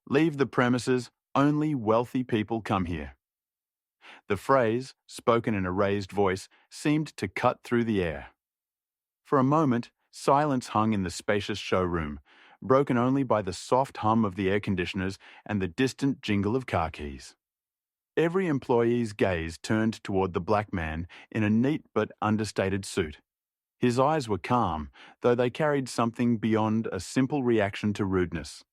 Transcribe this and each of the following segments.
Leave the premises, only wealthy people come here. The phrase, spoken in a raised voice, seemed to cut through the air. For a moment, silence hung in the spacious showroom, broken only by the soft hum of the air conditioners and the distant jingle of car keys. Every employee's gaze turned toward the black man in a neat but understated suit. His eyes were calm, though they carried something beyond a simple reaction to rudeness.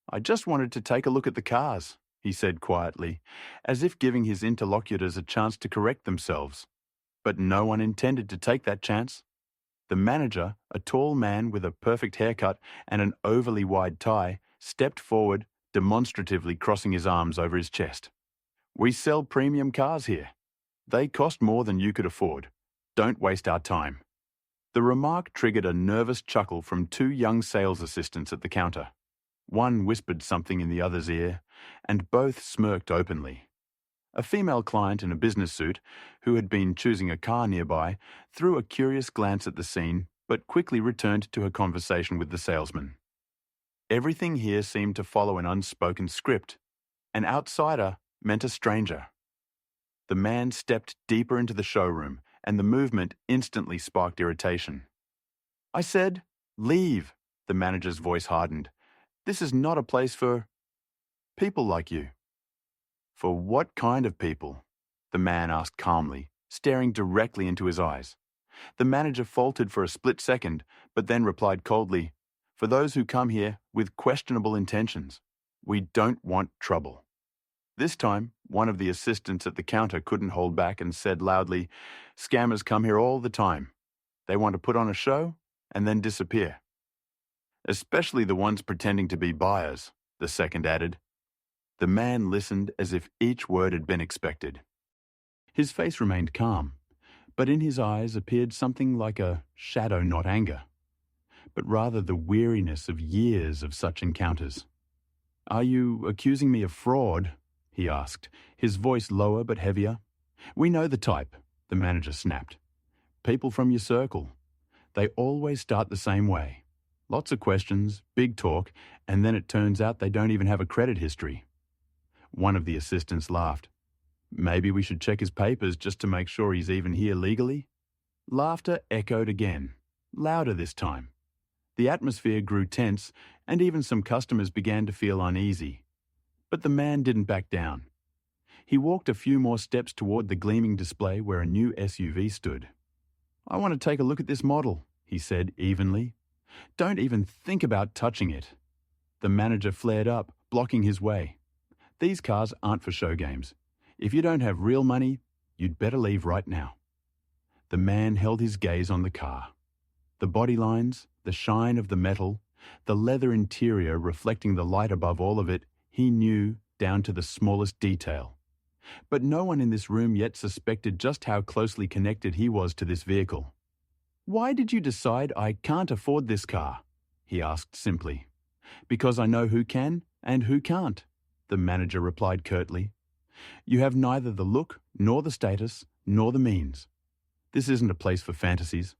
"I just wanted to take a look at the cars," he said quietly, as if giving his interlocutors a chance to correct themselves. But no one intended to take that chance. The manager, a tall man with a perfect haircut and an overly wide tie, stepped forward, demonstratively crossing his arms over his chest. "We sell premium cars here. They cost more than you could afford. Don't waste our time." The remark triggered a nervous chuckle from two young sales assistants at the counter. One whispered something in the other's ear, and both smirked openly. A female client in a business suit, who had been choosing a car nearby, threw a curious glance at the scene, but quickly returned to her conversation with the salesman. Everything here seemed to follow an unspoken script. An outsider meant a stranger. The man stepped deeper into the showroom, and the movement instantly sparked irritation. "I said, leave," the manager's voice hardened. "This is not a place for people like you." "For what kind of people?" the man asked calmly, staring directly into his eyes. The manager faltered for a split second, but then replied coldly, "For those who come here with questionable intentions. We don't want trouble." This time, one of the assistants at the counter couldn't hold back and said loudly, "Scammers come here all the time. They want to put on a show and then disappear." "Especially the ones pretending to be buyers," the second added. The man listened as if each word had been expected. His face remained calm, but in his eyes appeared something like a shadow, not anger, but rather the weariness of years of such encounters. "Are you accusing me of fraud?" he asked, his voice lower but heavier. "We know the type," the manager snapped. "People from your circle. They always start the same way. Lots of questions, big talk, and then it turns out they don't even have a credit history." One of the assistants laughed. "Maybe we should check his papers just to make sure he's even here legally?" Laughter echoed again, louder this time. The atmosphere grew tense, and even some customers began to feel uneasy. But the man didn't back down. He walked a few more steps toward the gleaming display where a new SUV stood. "I want to take a look at this model," he said evenly. "Don't even think about touching it." The manager flared up, blocking his way. "These cars aren't for show games. If you don't have real money, you'd better leave right now." The man held his gaze on the car. The body lines, the shine of the metal, the leather interior reflecting the light above all of it, he knew down to the smallest detail. But no one in this room yet suspected just how closely connected he was to this vehicle. "Why did you decide I can't afford this car?" he asked simply. "Because I know who can and who can't," the manager replied curtly. "You have neither the look, nor the status, nor the means. This isn't a place for fantasies."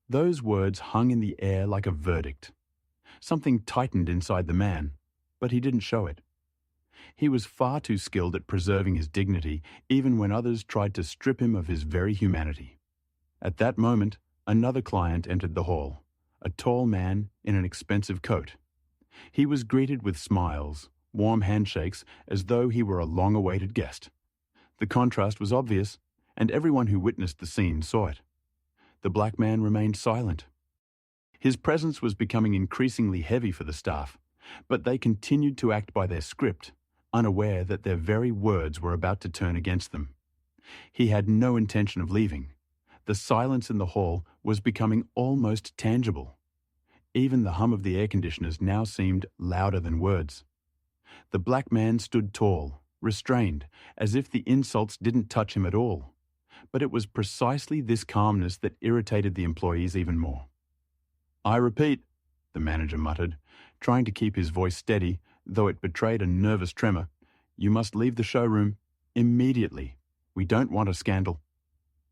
Those words hung in the air like a verdict. Something tightened inside the man, but he didn't show it. He was far too skilled at preserving his dignity, even when others tried to strip him of his very humanity. At that moment, another client entered the hall, a tall man in an expensive coat. He was greeted with smiles, warm handshakes, as though he were a long-awaited guest. The contrast was obvious, and everyone who witnessed the scene saw it. The black man remained silent. His presence was becoming increasingly heavy for the staff, but they continued to act by their script, unaware that their very words were about to turn against them. He had no intention of leaving. The silence in the hall was becoming almost tangible. Even the hum of the air conditioners now seemed louder than words. The black man stood tall, restrained, as if the insults didn't touch him at all. But it was precisely this calmness that irritated the employees even more. "I repeat," the manager muttered, trying to keep his voice steady, though it betrayed a nervous tremor, "you must leave the showroom immediately. We don't want a scandal."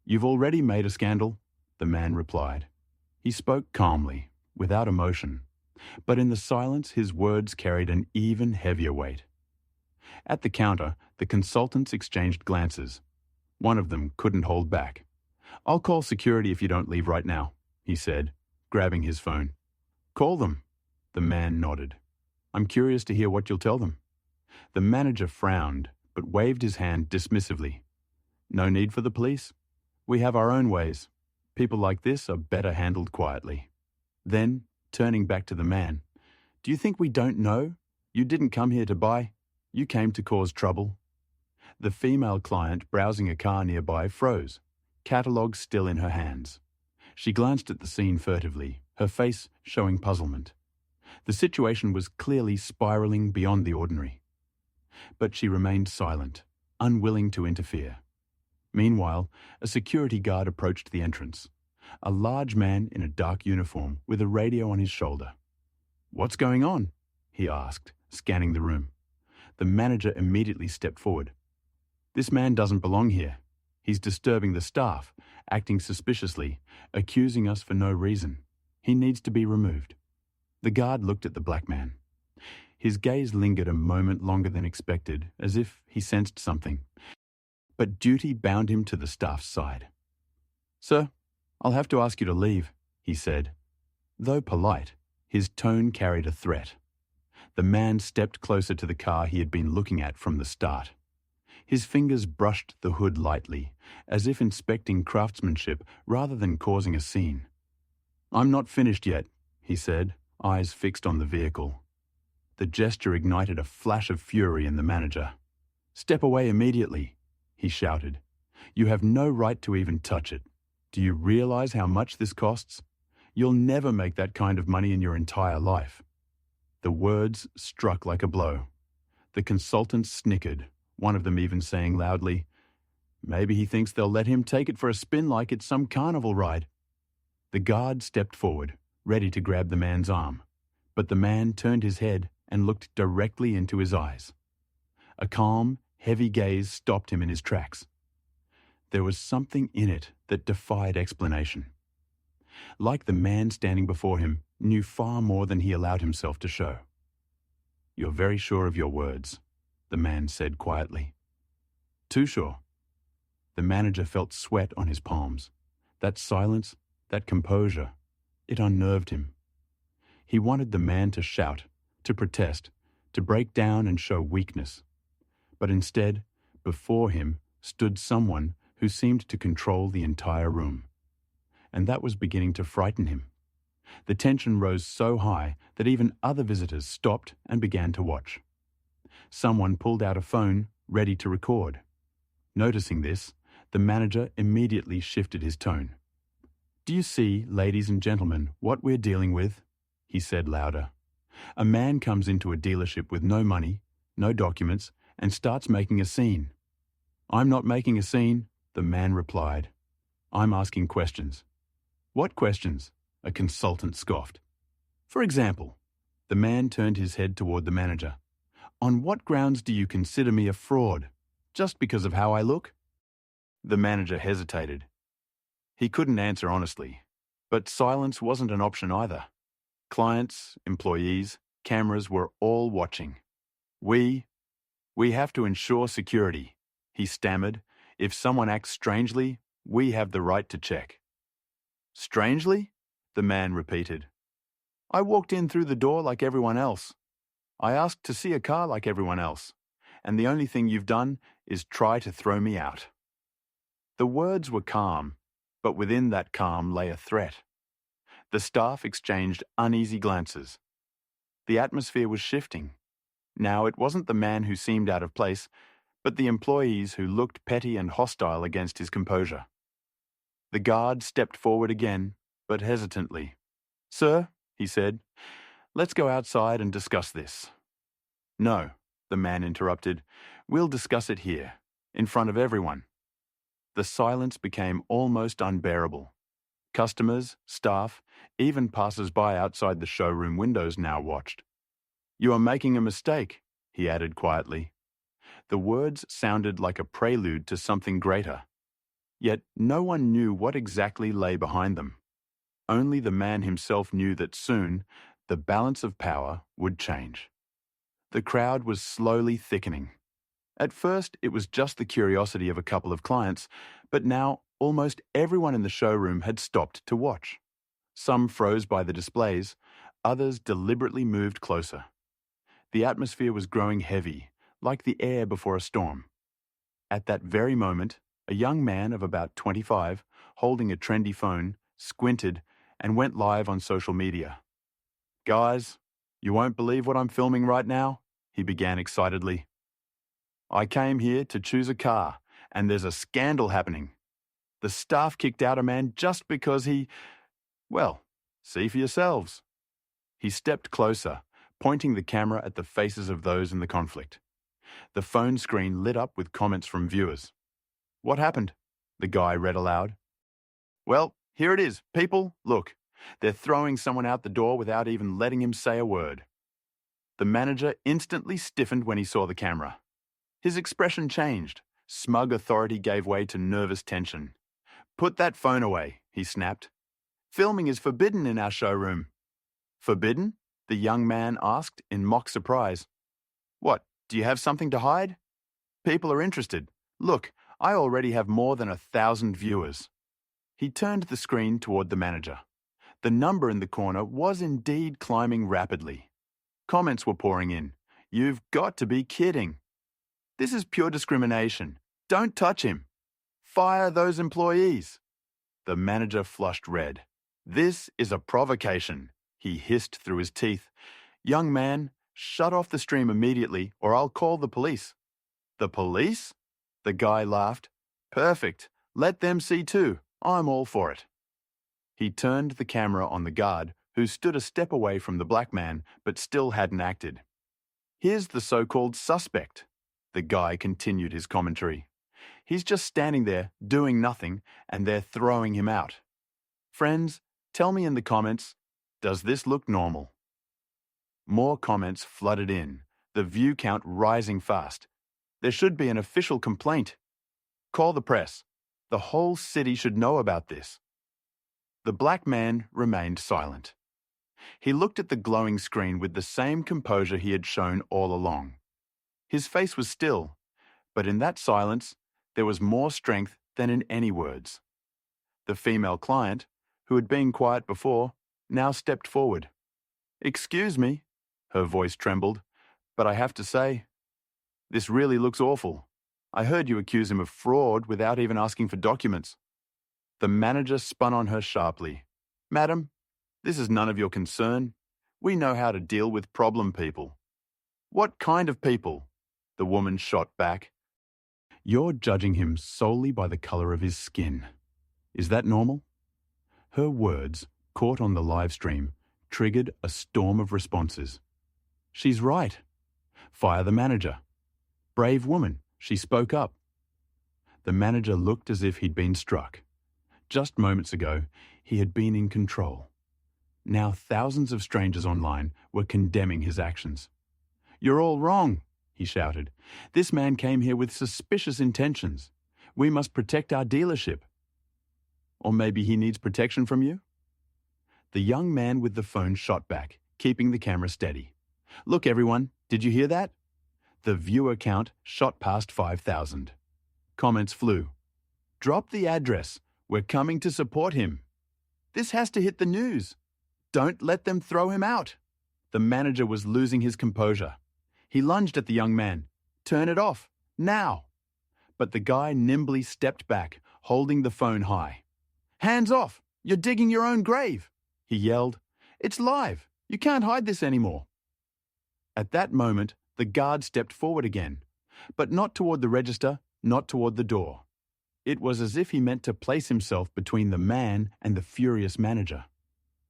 "You've already made a scandal," the man replied. He spoke calmly, without emotion, But in the silence, his words carried an even heavier weight. At the counter, the consultants exchanged glances. One of them couldn't hold back. "I'll call security if you don't leave right now," he said, grabbing his phone. "Call them." The man nodded. "I'm curious to hear what you'll tell them." The manager frowned, but waved his hand dismissively. "No need for the police. We have our own ways. People like this are better handled quietly." Then, turning back to the man, "Do you think we don't know? You didn't come here to buy. You came to cause trouble." The female client browsing a car nearby froze, catalogue still in her hands. She glanced at the scene furtively, her face showing puzzlement. The situation was clearly spiraling beyond the ordinary. But she remained silent, unwilling to interfere. Meanwhile, a security guard approached the entrance. A large man in a dark uniform with a radio on his shoulder. "What's going on?" he asked, scanning the room. The manager immediately stepped forward. "This man doesn't belong here. He's disturbing the staff, acting suspiciously, accusing us for no reason. He needs to be removed." The guard looked at the black man. His gaze lingered a moment longer than expected, as if he sensed something. But duty bound him to the staff's side. "Sir, I'll have to ask you to leave," he said. Though polite, his tone carried a threat. The man stepped closer to the car he had been looking at from the start. His fingers brushed the hood lightly, as if inspecting craftsmanship rather than causing a scene. "I'm not finished yet," he said, eyes fixed on the vehicle. The gesture ignited a flash of fury in the manager. "Step away immediately," he shouted. "You have no right to even touch it. Do you realize how much this costs? You'll never make that kind of money in your entire life." The words struck like a blow. The consultants snickered, one of them even saying loudly, "Maybe he thinks they'll let him take it for a spin like it's some carnival ride." The guard stepped forward, ready to grab the man's arm, but the man turned his head and looked directly into his eyes. A calm, heavy gaze stopped him in his tracks. There was something in it that defied explanation. Like the man standing before him knew far more than he allowed himself to show. "You're very sure of your words," the man said quietly. "Too sure." The manager felt sweat on his palms. That silence, that composure, it unnerved him. He wanted the man to shout, to protest, to break down and show weakness. But instead, before him stood someone who seemed to control the entire room. And that was beginning to frighten him. The tension rose so high that even other visitors stopped and began to watch. Someone pulled out a phone, ready to record. Noticing this, the manager immediately shifted his tone. "Do you see, ladies and gentlemen, what we're dealing with?" he said louder. "A man comes into a dealership with no money, no documents, and starts making a scene." "I'm not making a scene," the man replied. "I'm asking questions." "What questions?" a consultant scoffed. "For example," the man turned his head toward the manager. "On what grounds do you consider me a fraud? Just because of how I look?" The manager hesitated. He couldn't answer honestly, but silence wasn't an option either. Clients, employees, cameras were all watching. We have to ensure security," he stammered. "If someone acts strangely, we have the right to check." "Strangely?" the man repeated. "I walked in through the door like everyone else. I asked to see a car like everyone else. And the only thing you've done is try to throw me out." The words were calm, but within that calm lay a threat. The staff exchanged uneasy glances. The atmosphere was shifting. Now it wasn't the man who seemed out of place, but the employees who looked petty and hostile against his composure. The guard stepped forward again, but hesitantly. "Sir," he said, "let's go outside and discuss this." "No," the man interrupted. "We'll discuss it here, in front of everyone." The silence became almost unbearable. Customers, staff, even passers-by outside the showroom windows now watched. "You are making a mistake," he added quietly. The words sounded like a prelude to something greater. Yet no one knew what exactly lay behind them. Only the man himself knew that soon The balance of power would change. The crowd was slowly thickening. At first, it was just the curiosity of a couple of clients, but now almost everyone in the showroom had stopped to watch. Some froze by the displays, others deliberately moved closer. The atmosphere was growing heavy, like the air before a storm. At that very moment, a young man of about 25, holding a trendy phone, squinted and went live on social media. "Guys, you won't believe what I'm filming right now," he began excitedly. "I came here to choose a car, and there's a scandal happening. The staff kicked out a man just because well, see for yourselves." He stepped closer, pointing the camera at the faces of those in the conflict. The phone screen lit up with comments from viewers. "What happened?" the guy read aloud. "Well, here it is. People, look. They're throwing someone out the door without even letting him say a word." The manager instantly stiffened when he saw the camera. His expression changed. Smug authority gave way to nervous tension. "Put that phone away," he snapped. "Filming is forbidden in our showroom." "Forbidden?" the young man asked in mock surprise. "What, do you have something to hide? People are interested. Look, I already have more than 1,000 viewers." He turned the screen toward the manager. The number in the corner was indeed climbing rapidly. Comments were pouring in. "You've got to be kidding. This is pure discrimination. Don't touch him. Fire those employees." The manager flushed red. "This is a provocation," he hissed through his teeth. "Young man, shut off the stream immediately or I'll call the police." "The police?" The guy laughed. "Perfect. Let them see too. I'm all for it." He turned the camera on the guard, who stood a step away from the black man but still hadn't acted. "Here's the so-called suspect." The guy continued his commentary. "He's just standing there, doing nothing, and they're throwing him out. Friends, tell me in the comments, does this look normal?" More comments flooded in, the view count rising fast. "There should be an official complaint. Call the press. The whole city should know about this." The black man remained silent. He looked at the glowing screen with the same composure he had shown all along. His face was still, but in that silence, there was more strength than in any words. The female client, who had been quiet before, now stepped forward. "Excuse me," her voice trembled, "but I have to say, this really looks awful. I heard you accuse him of fraud without even asking for documents." The manager spun on her sharply. "Madam, this is none of your concern. We know how to deal with problem people." "What kind of people?" the woman shot back. "You're judging him solely by the color of his skin. Is that normal?" Her words, caught on the live stream, triggered a storm of responses. "She's right. Fire the manager. Brave woman, she spoke up." The manager looked as if he'd been struck. Just moments ago, he had been in control. Now thousands of strangers online were condemning his actions. "You're all wrong," he shouted. "This man came here with suspicious intentions. We must protect our dealership." Or maybe he needs protection from you? The young man with the phone shot back, keeping the camera steady. "Look, everyone, did you hear that?" The viewer count shot past 5,000. Comments flew. "Drop the address. We're coming to support him. This has to hit the news. Don't let them throw him out." The manager was losing his composure. He lunged at the young man. "Turn it off. Now." But the guy nimbly stepped back, holding the phone high. "Hands off. You're digging your own grave," he yelled. "It's live. You can't hide this anymore." At that moment, the guard stepped forward again, but not toward the register, not toward the door. It was as if he meant to place himself between the man and the furious manager.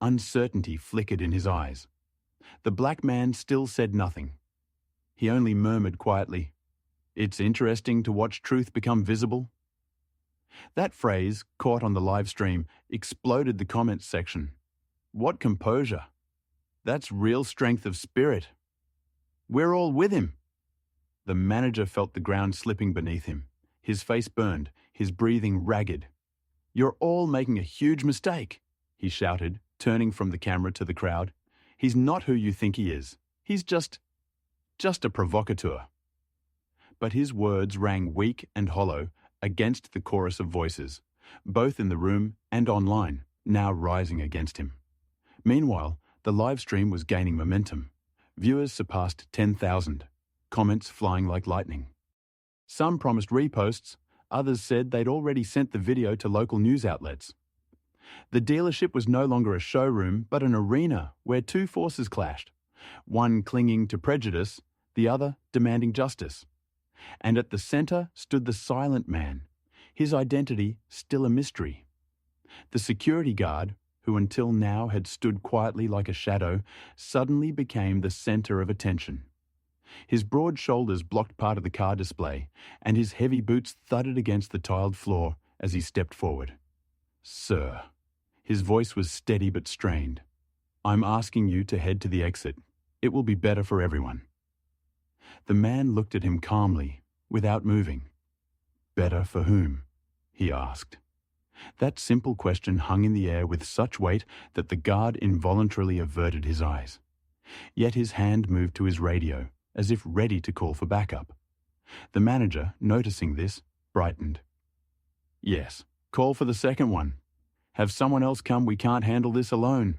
Uncertainty flickered in his eyes. The black man still said nothing. He only murmured quietly, "It's interesting to watch truth become visible." That phrase, caught on the live stream, exploded the comments section. What composure! That's real strength of spirit. We're all with him. The manager felt the ground slipping beneath him. His face burned, his breathing ragged. "You're all making a huge mistake," he shouted, turning from the camera to the crowd. He's not who you think he is. He's just a provocateur." But his words rang weak and hollow against the chorus of voices, both in the room and online, now rising against him. Meanwhile, the live stream was gaining momentum. Viewers surpassed 10,000, comments flying like lightning. Some promised reposts, others said they'd already sent the video to local news outlets. The dealership was no longer a showroom, but an arena where two forces clashed, one clinging to prejudice, the other demanding justice. And at the centre stood the silent man, his identity still a mystery. The security guard, who until now had stood quietly like a shadow, suddenly became the centre of attention. His broad shoulders blocked part of the car display, and his heavy boots thudded against the tiled floor as he stepped forward. "Sir," his voice was steady but strained, "I'm asking you to head to the exit. It will be better for everyone." The man looked at him calmly, without moving. "Better for whom?" he asked. That simple question hung in the air with such weight that the guard involuntarily averted his eyes. Yet his hand moved to his radio, as if ready to call for backup. The manager, noticing this, brightened. "Yes, call for the second one. Have someone else come, we can't handle this alone."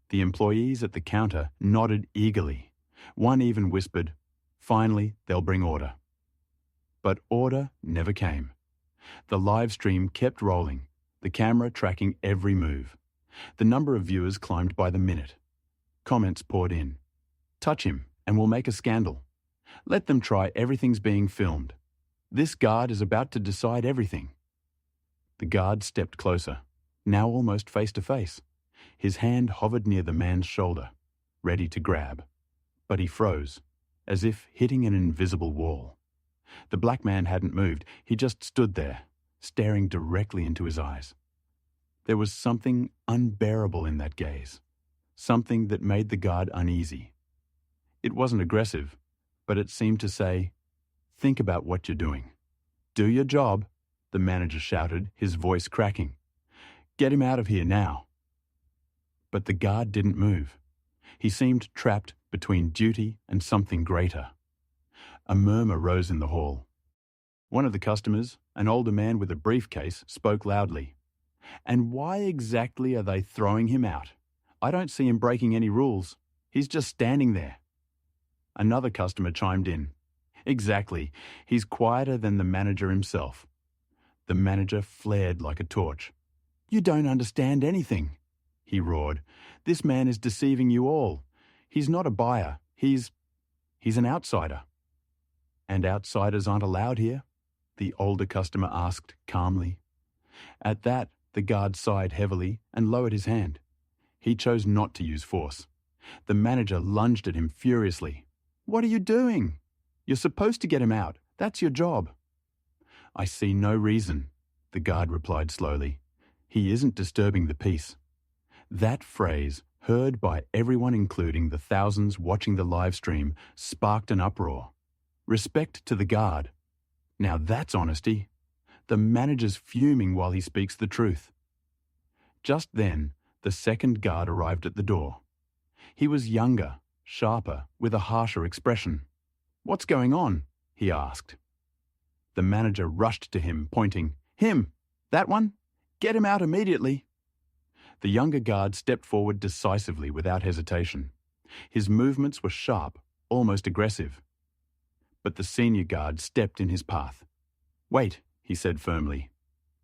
The employees at the counter nodded eagerly. One even whispered, "Finally, they'll bring order." But order never came. The live stream kept rolling, the camera tracking every move. The number of viewers climbed by the minute. Comments poured in. "Touch him, and we'll make a scandal. Let them try, everything's being filmed. This guard is about to decide everything." The guard stepped closer, now almost face to face. His hand hovered near the man's shoulder, ready to grab. But he froze, as if hitting an invisible wall. The black man hadn't moved, he just stood there, staring directly into his eyes. There was something unbearable in that gaze, something that made the guard uneasy. It wasn't aggressive, but it seemed to say, "Think about what you're doing. Do your job," the manager shouted, his voice cracking. "Get him out of here now." But the guard didn't move. He seemed trapped between duty and something greater. A murmur rose in the hall. One of the customers, an older man with a briefcase, spoke loudly. "And why exactly are they throwing him out? I don't see him breaking any rules. He's just standing there." Another customer chimed in. "Exactly. He's quieter than the manager himself." The manager flared like a torch. "You don't understand anything," he roared. "This man is deceiving you all. He's not a buyer. He's an outsider." "And outsiders aren't allowed here?" the older customer asked calmly. At that, the guard sighed heavily and lowered his hand. He chose not to use force. The manager lunged at him furiously. "What are you doing? You're supposed to get him out. That's your job." "I see no reason," the guard replied slowly. "He isn't disturbing the peace." That phrase, heard by everyone including the thousands watching the live stream, sparked an uproar. Respect to the guard. Now that's honesty. The manager's fuming while he speaks the truth. Just then, the second guard arrived at the door. He was younger, sharper, with a harsher expression. "What's going on?" he asked. The manager rushed to him, pointing. "Him! That one! Get him out immediately!" The younger guard stepped forward decisively without hesitation. His movements were sharp, almost aggressive. But the senior guard stepped in his path. "Wait," he said firmly.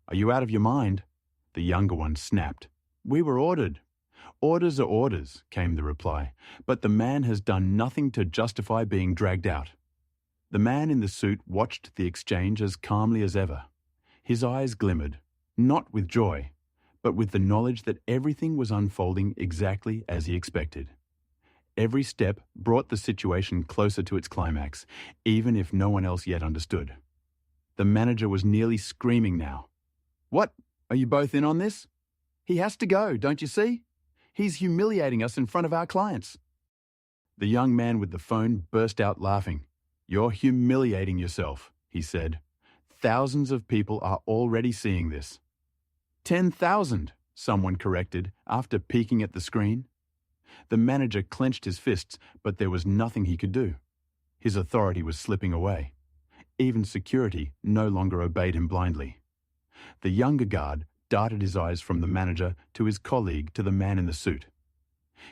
"Are you out of your mind?" The younger one snapped. "We were ordered." "Orders are orders," came the reply, "but the man has done nothing to justify being dragged out." The man in the suit watched the exchange as calmly as ever. His eyes glimmered, not with joy, but with the knowledge that everything was unfolding exactly as he expected. Every step brought the situation closer to its climax, even if no one else yet understood. The manager was nearly screaming now. "What? Are you both in on this? He has to go, don't you see? He's humiliating us in front of our clients." The young man with the phone burst out laughing. "You're humiliating yourself," he said. "Thousands of people are already seeing this." 10,000, someone corrected after peeking at the screen. The manager clenched his fists, but there was nothing he could do. His authority was slipping away. Even security no longer obeyed him blindly. The younger guard darted his eyes from the manager to his colleague to the man in the suit.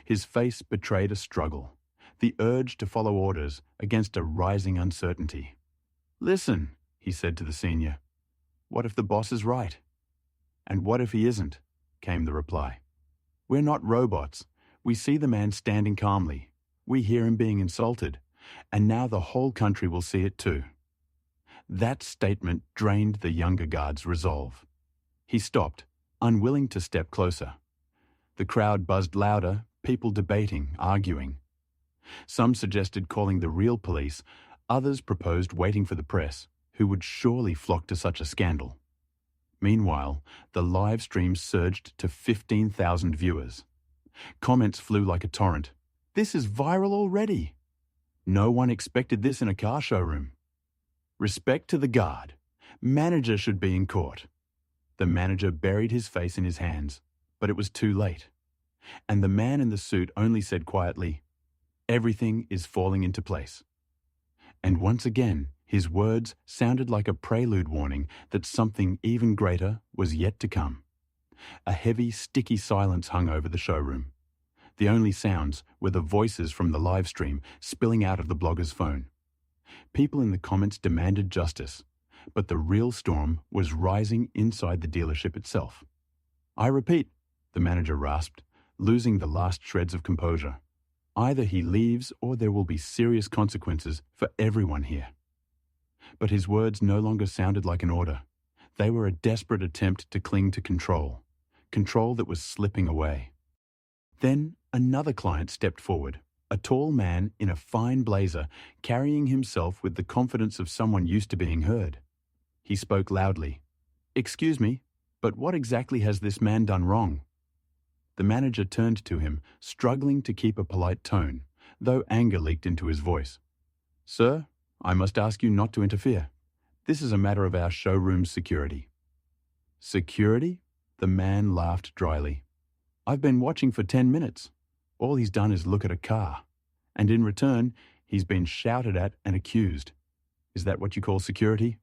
His face betrayed a struggle, the urge to follow orders against a rising uncertainty. "Listen," he said to the senior. "What if the boss is right?" "And what if he isn't?" came the reply. "We're not robots. We see the man standing calmly. We hear him being insulted. And now the whole country will see it too." That statement drained the younger guard's resolve. He stopped, unwilling to step closer. The crowd buzzed louder, people debating, arguing. Some suggested calling the real police, others proposed waiting for the press, who would surely flock to such a scandal. Meanwhile, the live stream surged to 15,000 viewers. Comments flew like a torrent. "This is viral already. No one expected this in a car showroom. Respect to the guard. Manager should be in court." The manager buried his face in his hands, but it was too late. And the man in the suit only said quietly, "Everything is falling into place." And once again, his words sounded like a prelude warning that something even greater was yet to come. A heavy, sticky silence hung over the showroom. The only sounds were the voices from the live stream spilling out of the blogger's phone. People in the comments demanded justice, but the real storm was rising inside the dealership itself. "I repeat," the manager rasped, losing the last shreds of composure. "Either he leaves or there will be serious consequences for everyone here." But his words no longer sounded like an order. They were a desperate attempt to cling to control that was slipping away. Then another client stepped forward, a tall man in a fine blazer, carrying himself with the confidence of someone used to being heard. He spoke loudly. "Excuse me, but what exactly has this man done wrong?" The manager turned to him, struggling to keep a polite tone, though anger leaked into his voice. "Sir, I must ask you not to interfere. This is a matter of our showroom's security." "Security?" The man laughed dryly. "I've been watching for 10 minutes. All he's done is look at a car. And in return, he's been shouted at and accused. Is that what you call security?"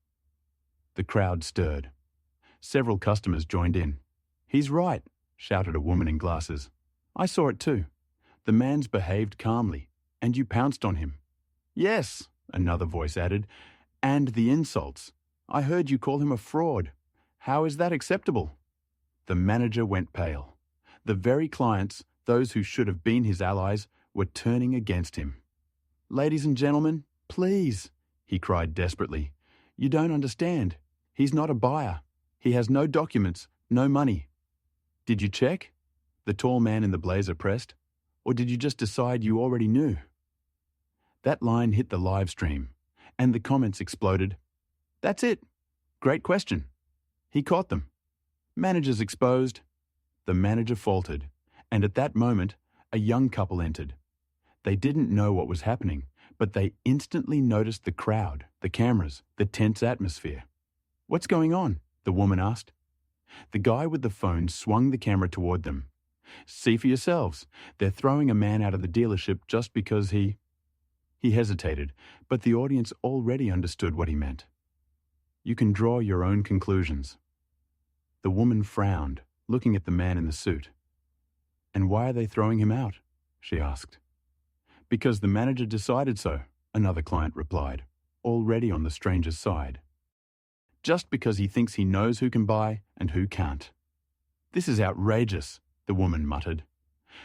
The crowd stirred. Several customers joined in. "He's right," shouted a woman in glasses. "I saw it too. The man's behaved calmly, and you pounced on him." "Yes," another voice added, "and the insults. I heard you call him a fraud. How is that acceptable?" The manager went pale. The very clients, those who should have been his allies, were turning against him. "Ladies and gentlemen, please," he cried desperately. "You don't understand. He's not a buyer. He has no documents, no money." "Did you check?" the tall man in the blazer pressed. "Or did you just decide you already knew?" That line hit the live stream, and the comments exploded. "That's it. Great question. He caught them. Manager's exposed." The manager faltered, and at that moment, a young couple entered. They didn't know what was happening, but they instantly noticed the crowd, the cameras, the tense atmosphere. "What's going on?" the woman asked. The guy with the phone swung the camera toward them. "See for yourselves. They're throwing a man out of the dealership just because he hesitated, but the audience already understood what he meant. "You can draw your own conclusions." The woman frowned, looking at the man in the suit. "And why are they throwing him out?" she asked. "Because the manager decided so," another client replied, already on the stranger's side. "Just because he thinks he knows who can buy and who can't." "This is outrageous," the woman muttered.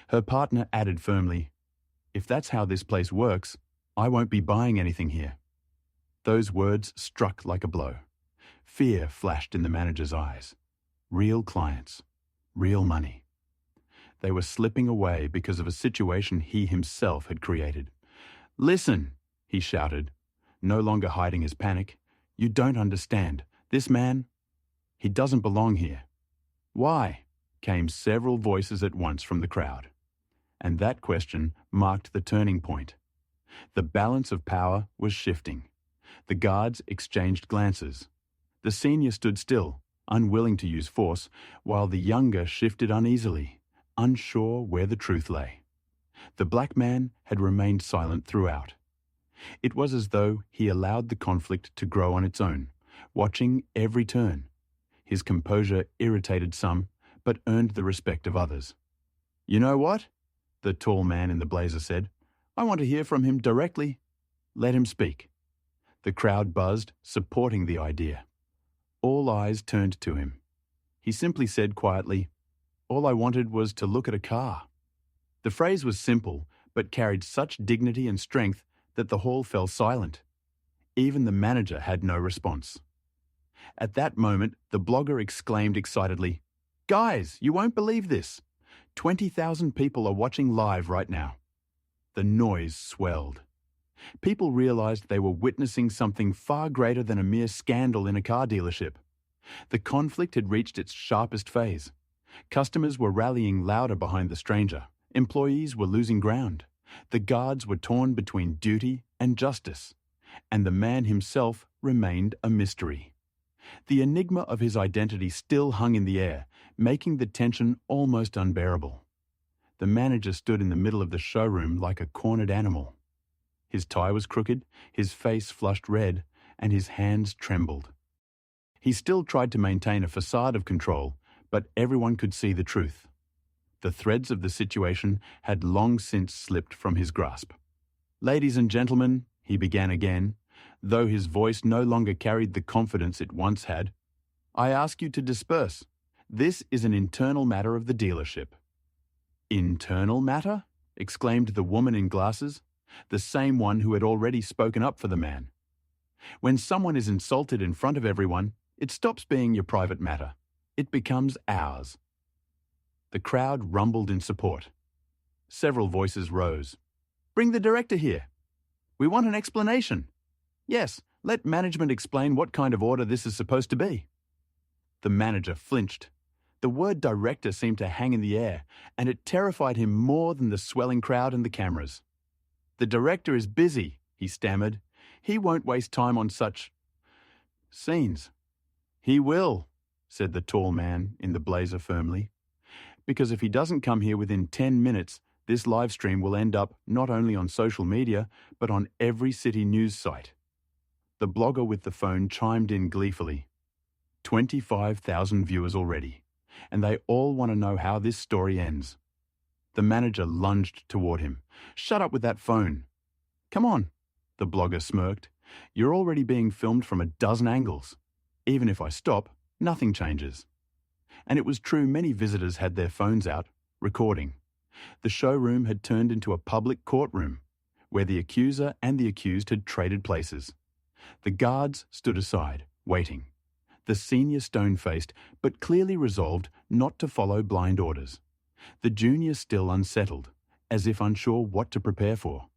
Her partner added firmly, "If that's how this place works, I won't be buying anything here." Those words struck like a blow. Fear flashed in the manager's eyes. Real clients, real money. They were slipping away because of a situation he himself had created. "Listen," he shouted, no longer hiding his panic. "You don't understand. This man, he doesn't belong here." "Why?" came several voices at once from the crowd. And that question marked the turning point. The balance of power was shifting. The guards exchanged glances. The senior stood still, unwilling to use force, while the younger shifted uneasily, unsure where the truth lay. The black man had remained silent throughout. It was as though he allowed the conflict to grow on its own, watching every turn. His composure irritated some, but earned the respect of others. "You know what?" the tall man in the blazer said. "I want to hear from him directly. Let him speak." The crowd buzzed, supporting the idea. All eyes turned to him. He simply said quietly, "All I wanted was to look at a car." The phrase was simple, but carried such dignity and strength that the hall fell silent. Even the manager had no response. At that moment, the blogger exclaimed excitedly, "Guys, you won't believe this. 20,000 people are watching live right now." The noise swelled. People realized they were witnessing something far greater than a mere scandal in a car dealership. The conflict had reached its sharpest phase. Customers were rallying louder behind the stranger. Employees were losing ground. The guards were torn between duty and justice. And the man himself remained a mystery. The enigma of his identity still hung in the air, making the tension almost unbearable. The manager stood in the middle of the showroom like a cornered animal. His tie was crooked, his face flushed red, and his hands trembled. He still tried to maintain a facade of control, but everyone could see the truth. The threads of the situation had long since slipped from his grasp. "Ladies and gentlemen," he began again, though his voice no longer carried the confidence it once had, "I ask you to disperse. This is an internal matter of the dealership." "Internal matter?" exclaimed the woman in glasses, the same one who had already spoken up for the man. "When someone is insulted in front of everyone, it stops being your private matter. It becomes ours." The crowd rumbled in support. Several voices rose. "Bring the director here. We want an explanation. Yes, let management explain what kind of order this is supposed to be." The manager flinched. The word director seemed to hang in the air, and it terrified him more than the swelling crowd and the cameras. "The director is busy," he stammered. "He won't waste time on such scenes." "He will," said the tall man in the blazer firmly. "Because if he doesn't come here within 10 minutes, this live stream will end up not only on social media, but on every city news site." The blogger with the phone chimed in gleefully. 25,000 viewers already, and they all want to know how this story ends. The manager lunged toward him. "Shut up with that phone." "Come on," the blogger smirked. "You're already being filmed from a dozen angles. Even if I stop, nothing changes." And it was true many visitors had their phones out, recording. The showroom had turned into a public courtroom, where the accuser and the accused had traded places. The guards stood aside, waiting. The senior stone-faced, but clearly resolved not to follow blind orders. The junior still unsettled, as if unsure what to prepare for.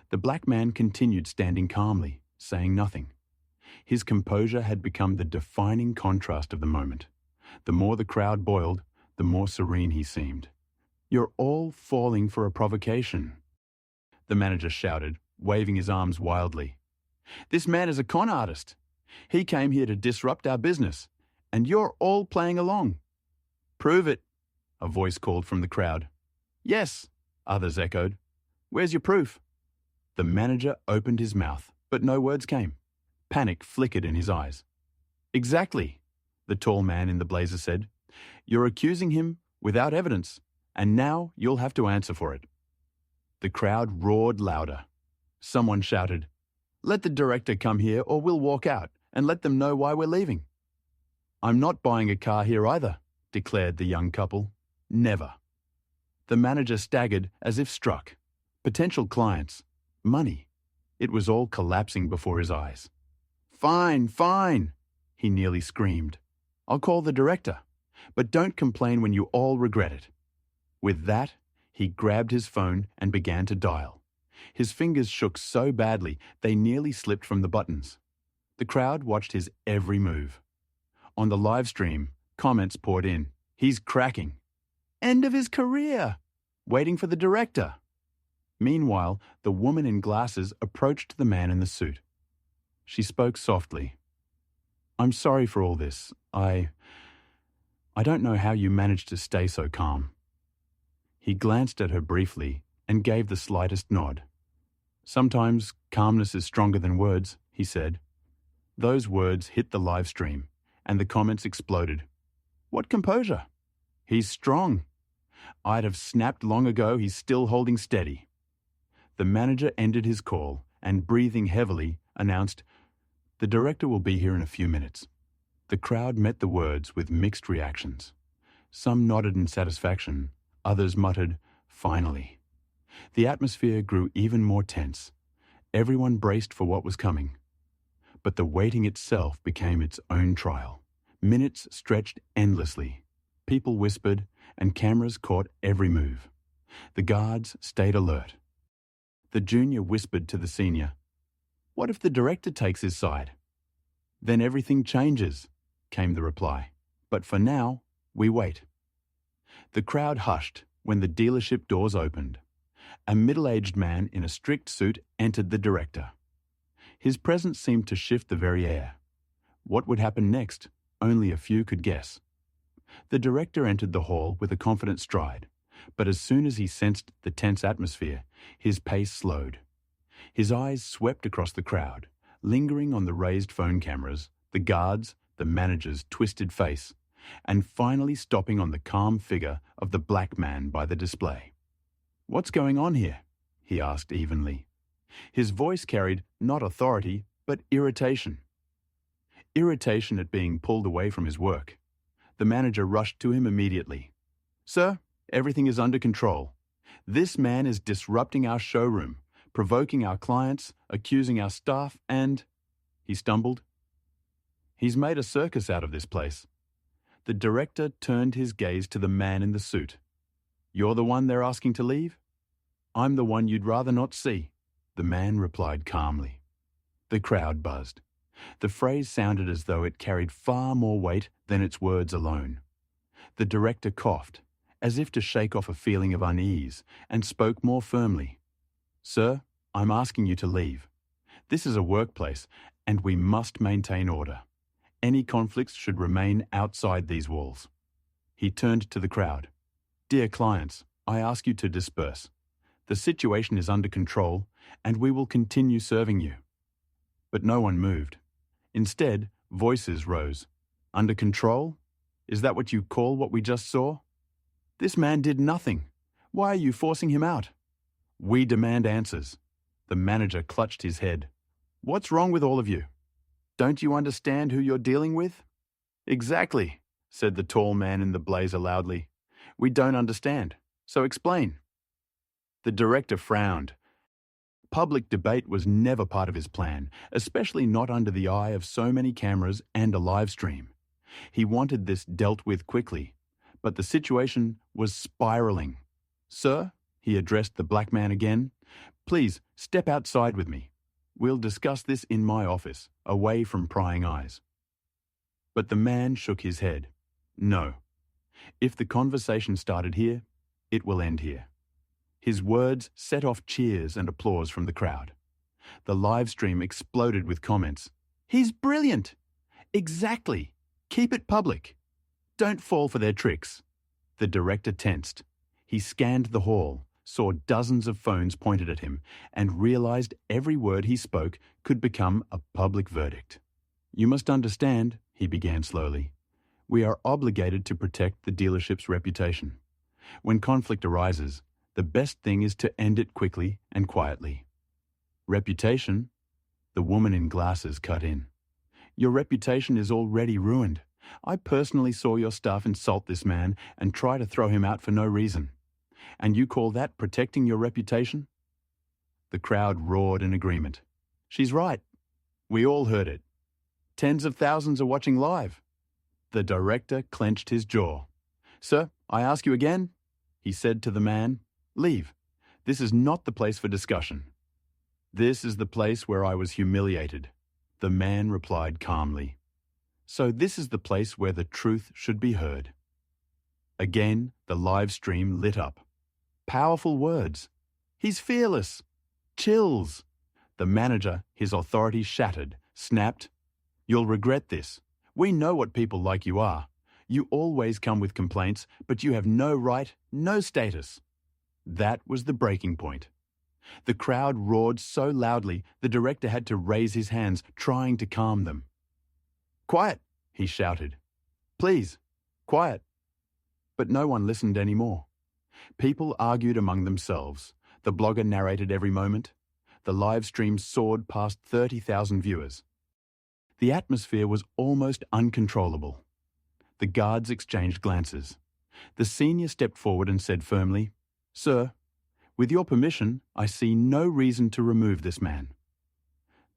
The black man continued standing calmly, saying nothing. His composure had become the defining contrast of the moment. The more the crowd boiled, the more serene he seemed. "You're all falling for a provocation," the manager shouted, waving his arms wildly. "This man is a con artist. He came here to disrupt our business, and you're all playing along." "Prove it," a voice called from the crowd. "Yes," others echoed. "Where's your proof?" The manager opened his mouth, but no words came. Panic flickered in his eyes. "Exactly," the tall man in the blazer said. "You're accusing him without evidence, and now you'll have to answer for it." The crowd roared louder. Someone shouted, "Let the director come here or we'll walk out and let them know why we're leaving." "I'm not buying a car here either," declared the young couple. "Never." The manager staggered as if struck. Potential clients, money. It was all collapsing before his eyes. "Fine, fine," he nearly screamed. "I'll call the director. But don't complain when you all regret it." With that, he grabbed his phone and began to dial. His fingers shook so badly they nearly slipped from the buttons. The crowd watched his every move. On the live stream, comments poured in. "He's cracking." "End of his career." "Waiting for the director." Meanwhile, the woman in glasses approached the man in the suit. She spoke softly. "I'm sorry for all this. I don't know how you managed to stay so calm." He glanced at her briefly, and gave the slightest nod. "Sometimes calmness is stronger than words," he said. Those words hit the live stream, and the comments exploded. "What composure? He's strong. I'd have snapped long ago, he's still holding steady." The manager ended his call and, breathing heavily, announced, "The director will be here in a few minutes." The crowd met the words with mixed reactions. Some nodded in satisfaction, others muttered, "Finally." The atmosphere grew even more tense. Everyone braced for what was coming. But the waiting itself became its own trial. Minutes stretched endlessly. People whispered, and cameras caught every move. The guards stayed alert. The junior whispered to the senior, "What if the director takes his side?" "Then everything changes," came the reply. "But for now, we wait." The crowd hushed when the dealership doors opened. A middle-aged man in a strict suit entered the director. His presence seemed to shift the very air. What would happen next? Only a few could guess. The director entered the hall with a confident stride, but as soon as he sensed the tense atmosphere, his pace slowed. His eyes swept across the crowd, lingering on the raised phone cameras, the guards, the manager's twisted face, and finally stopping on the calm figure of the black man by the display. "What's going on here?" he asked evenly. His voice carried not authority, but irritation. Irritation at being pulled away from his work. The manager rushed to him immediately. "Sir, everything is under control. This man is disrupting our showroom, provoking our clients, accusing our staff, and—" he stumbled. "He's made a circus out of this place." The director turned his gaze to the man in the suit. "You're the one they're asking to leave?" "I'm the one you'd rather not see," the man replied calmly. The crowd buzzed. The phrase sounded as though it carried far more weight than its words alone. The director coughed, as if to shake off a feeling of unease, and spoke more firmly. "Sir, I'm asking you to leave. This is a workplace, and we must maintain order. Any conflicts should remain outside these walls." He turned to the crowd. "Dear clients, I ask you to disperse. The situation is under control, and we will continue serving you." But no one moved. Instead, voices rose. "Under control? Is that what you call what we just saw? This man did nothing. Why are you forcing him out?" "We demand answers." The manager clutched his head. "What's wrong with all of you? Don't you understand who you're dealing with?" "Exactly," said the tall man in the blazer loudly. "We don't understand. So explain." The director frowned. Public debate was never part of his plan, especially not under the eye of so many cameras and a live stream. He wanted this dealt with quickly, but the situation was spiraling. "Sir," he addressed the black man again, "please step outside with me. We'll discuss this in my office, away from prying eyes." But the man shook his head. "No. If the conversation started here, it will end here." His words set off cheers and applause from the crowd. The live stream exploded with comments. "He's brilliant! Exactly! Keep it public! Don't fall for their tricks!" The director tensed. He scanned the hall, saw dozens of phones pointed at him, and realized every word he spoke could become a public verdict. "You must understand," he began slowly, "we are obligated to protect the dealership's reputation. When conflict arises, the best thing is to end it quickly and quietly." "Reputation?" The woman in glasses cut in. "Your reputation is already ruined. I personally saw your staff insult this man and try to throw him out for no reason. And you call that protecting your reputation?" The crowd roared in agreement. "She's right. We all heard it. Tens of thousands are watching live." The director clenched his jaw. "Sir, I ask you again," he said to the man, "leave. This is not the place for discussion." "This is the place where I was humiliated," the man replied calmly. "So this is the place where the truth should be heard." Again, the live stream lit up. Powerful words. "He's fearless." Chills. The manager, his authority shattered, snapped, "You'll regret this. We know what people like you are. You always come with complaints, but you have no right, no status." That was the breaking point. The crowd roared so loudly the director had to raise his hands, trying to calm them. "Quiet," he shouted. "Please, quiet." But no one listened anymore. People argued among themselves. The blogger narrated every moment. The live stream soared past 30,000 viewers. The atmosphere was almost uncontrollable. The guards exchanged glances. The senior stepped forward and said firmly, "Sir, with your permission, I see no reason to remove this man."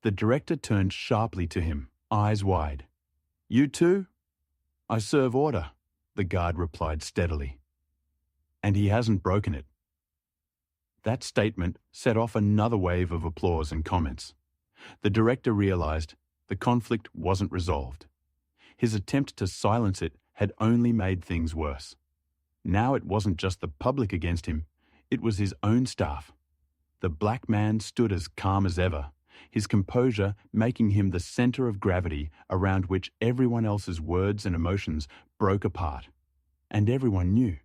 The director turned sharply to him, eyes wide. "You too?" "I serve order," the guard replied steadily. "And he hasn't broken it." That statement set off another wave of applause and comments. The director realized the conflict wasn't resolved. His attempt to silence it had only made things worse. Now it wasn't just the public against him, it was his own staff. The black man stood as calm as ever, his composure making him the center of gravity around which everyone else's words and emotions broke apart. And everyone knew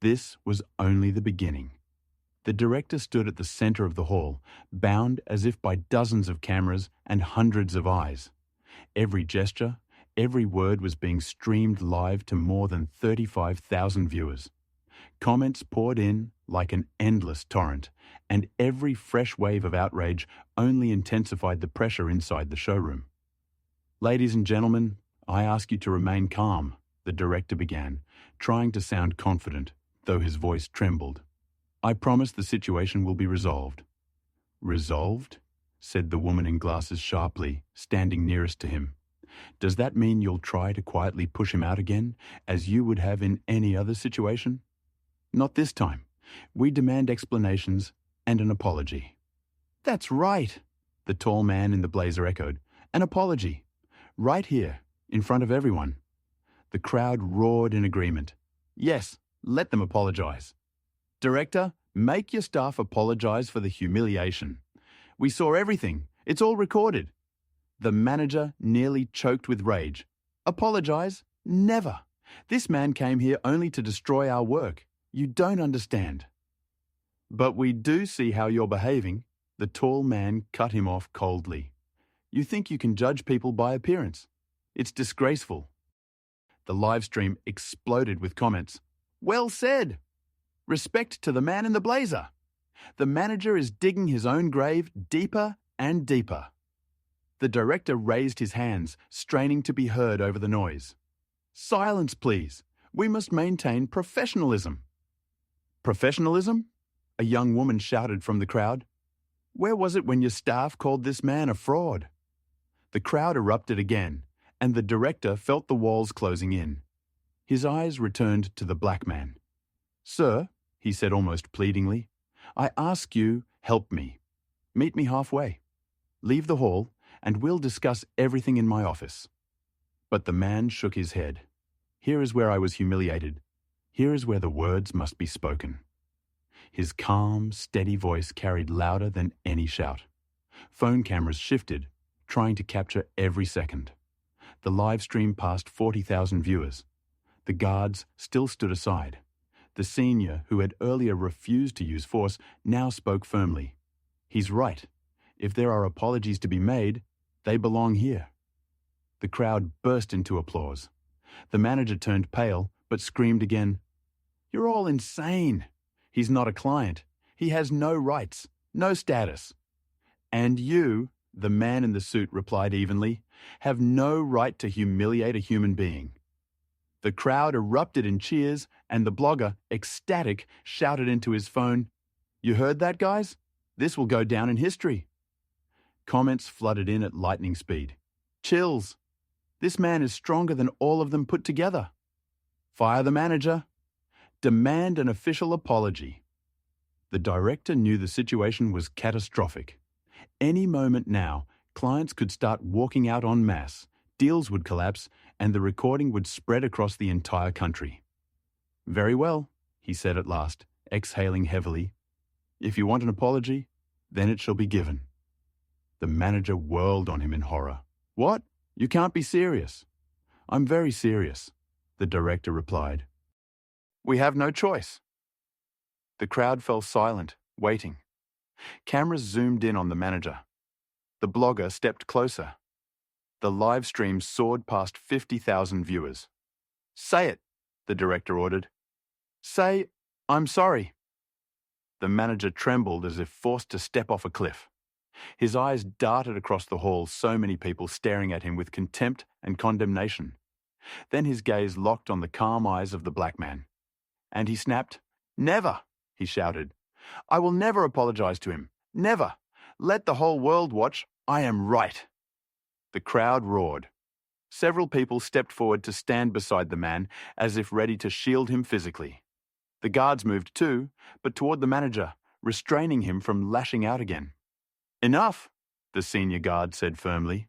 this was only the beginning. The director stood at the center of the hall, bound as if by dozens of cameras and hundreds of eyes. Every gesture, every word was being streamed live to more than 35,000 viewers. Comments poured in like an endless torrent, and every fresh wave of outrage only intensified the pressure inside the showroom. "Ladies and gentlemen, I ask you to remain calm," the director began, trying to sound confident, though his voice trembled. "I promise the situation will be resolved." "Resolved?" said the woman in glasses sharply, standing nearest to him. "Does that mean you'll try to quietly push him out again, as you would have in any other situation?" "Not this time. We demand explanations and an apology." "That's right," the tall man in the blazer echoed. "An apology. Right here, in front of everyone." The crowd roared in agreement. "Yes, let them apologize." "Director, make your staff apologize for the humiliation. We saw everything. It's all recorded." The manager nearly choked with rage. "Apologize? Never. This man came here only to destroy our work. You don't understand." "But we do see how you're behaving," the tall man cut him off coldly. "You think you can judge people by appearance. It's disgraceful." The live stream exploded with comments. "Well said! Respect to the man in the blazer. The manager is digging his own grave deeper and deeper." The director raised his hands, straining to be heard over the noise. "Silence, please. We must maintain professionalism." "Professionalism?" a young woman shouted from the crowd. "Where was it when your staff called this man a fraud?" The crowd erupted again, and the director felt the walls closing in. His eyes returned to the black man. "Sir," he said almost pleadingly, "I ask you, help me. Meet me halfway. Leave the hall, and we'll discuss everything in my office." But the man shook his head. "Here is where I was humiliated. Here is where the words must be spoken." His calm, steady voice carried louder than any shout. Phone cameras shifted, trying to capture every second. The live stream passed 40,000 viewers. The guards still stood aside. The senior, who had earlier refused to use force, now spoke firmly. "He's right. If there are apologies to be made, they belong here." The crowd burst into applause. The manager turned pale, but screamed again, "You're all insane. He's not a client. He has no rights, no status." "And you," the man in the suit replied evenly, "have no right to humiliate a human being." The crowd erupted in cheers, and the blogger, ecstatic, shouted into his phone, "You heard that, guys? This will go down in history." Comments flooded in at lightning speed. "Chills. This man is stronger than all of them put together." "Fire the manager." "Demand an official apology." The director knew the situation was catastrophic. Any moment now, clients could start walking out en masse, deals would collapse, and the recording would spread across the entire country. "Very well," he said at last, exhaling heavily. "If you want an apology, then it shall be given." The manager whirled on him in horror. "What? You can't be serious." "I'm very serious," the director replied. "We have no choice." The crowd fell silent, waiting. Cameras zoomed in on the manager. The blogger stepped closer. The live stream soared past 50,000 viewers. "Say it," the director ordered. "Say, 'I'm sorry.'" The manager trembled as if forced to step off a cliff. His eyes darted across the hall, so many people staring at him with contempt and condemnation. Then his gaze locked on the calm eyes of the black man. And he snapped, "Never," he shouted. "I will never apologize to him. Never. Let the whole world watch. I am right." The crowd roared. Several people stepped forward to stand beside the man as if ready to shield him physically. The guards moved too, but toward the manager, restraining him from lashing out again. "Enough," the senior guard said firmly.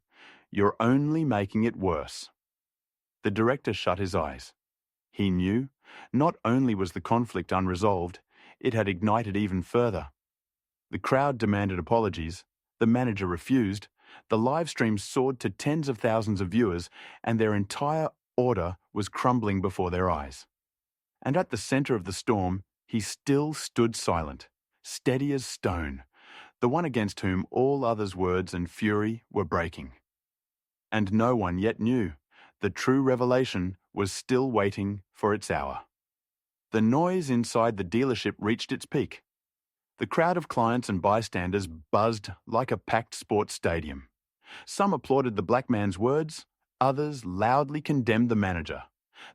"You're only making it worse." The director shut his eyes. He knew, not only was the conflict unresolved, it had ignited even further. The crowd demanded apologies, the manager refused, the live stream soared to tens of thousands of viewers, and their entire order was crumbling before their eyes. And at the center of the storm, he still stood silent, steady as stone, the one against whom all others' words and fury were breaking. And no one yet knew the true revelation was still waiting for its hour. The noise inside the dealership reached its peak. The crowd of clients and bystanders buzzed like a packed sports stadium. Some applauded the black man's words, others loudly condemned the manager.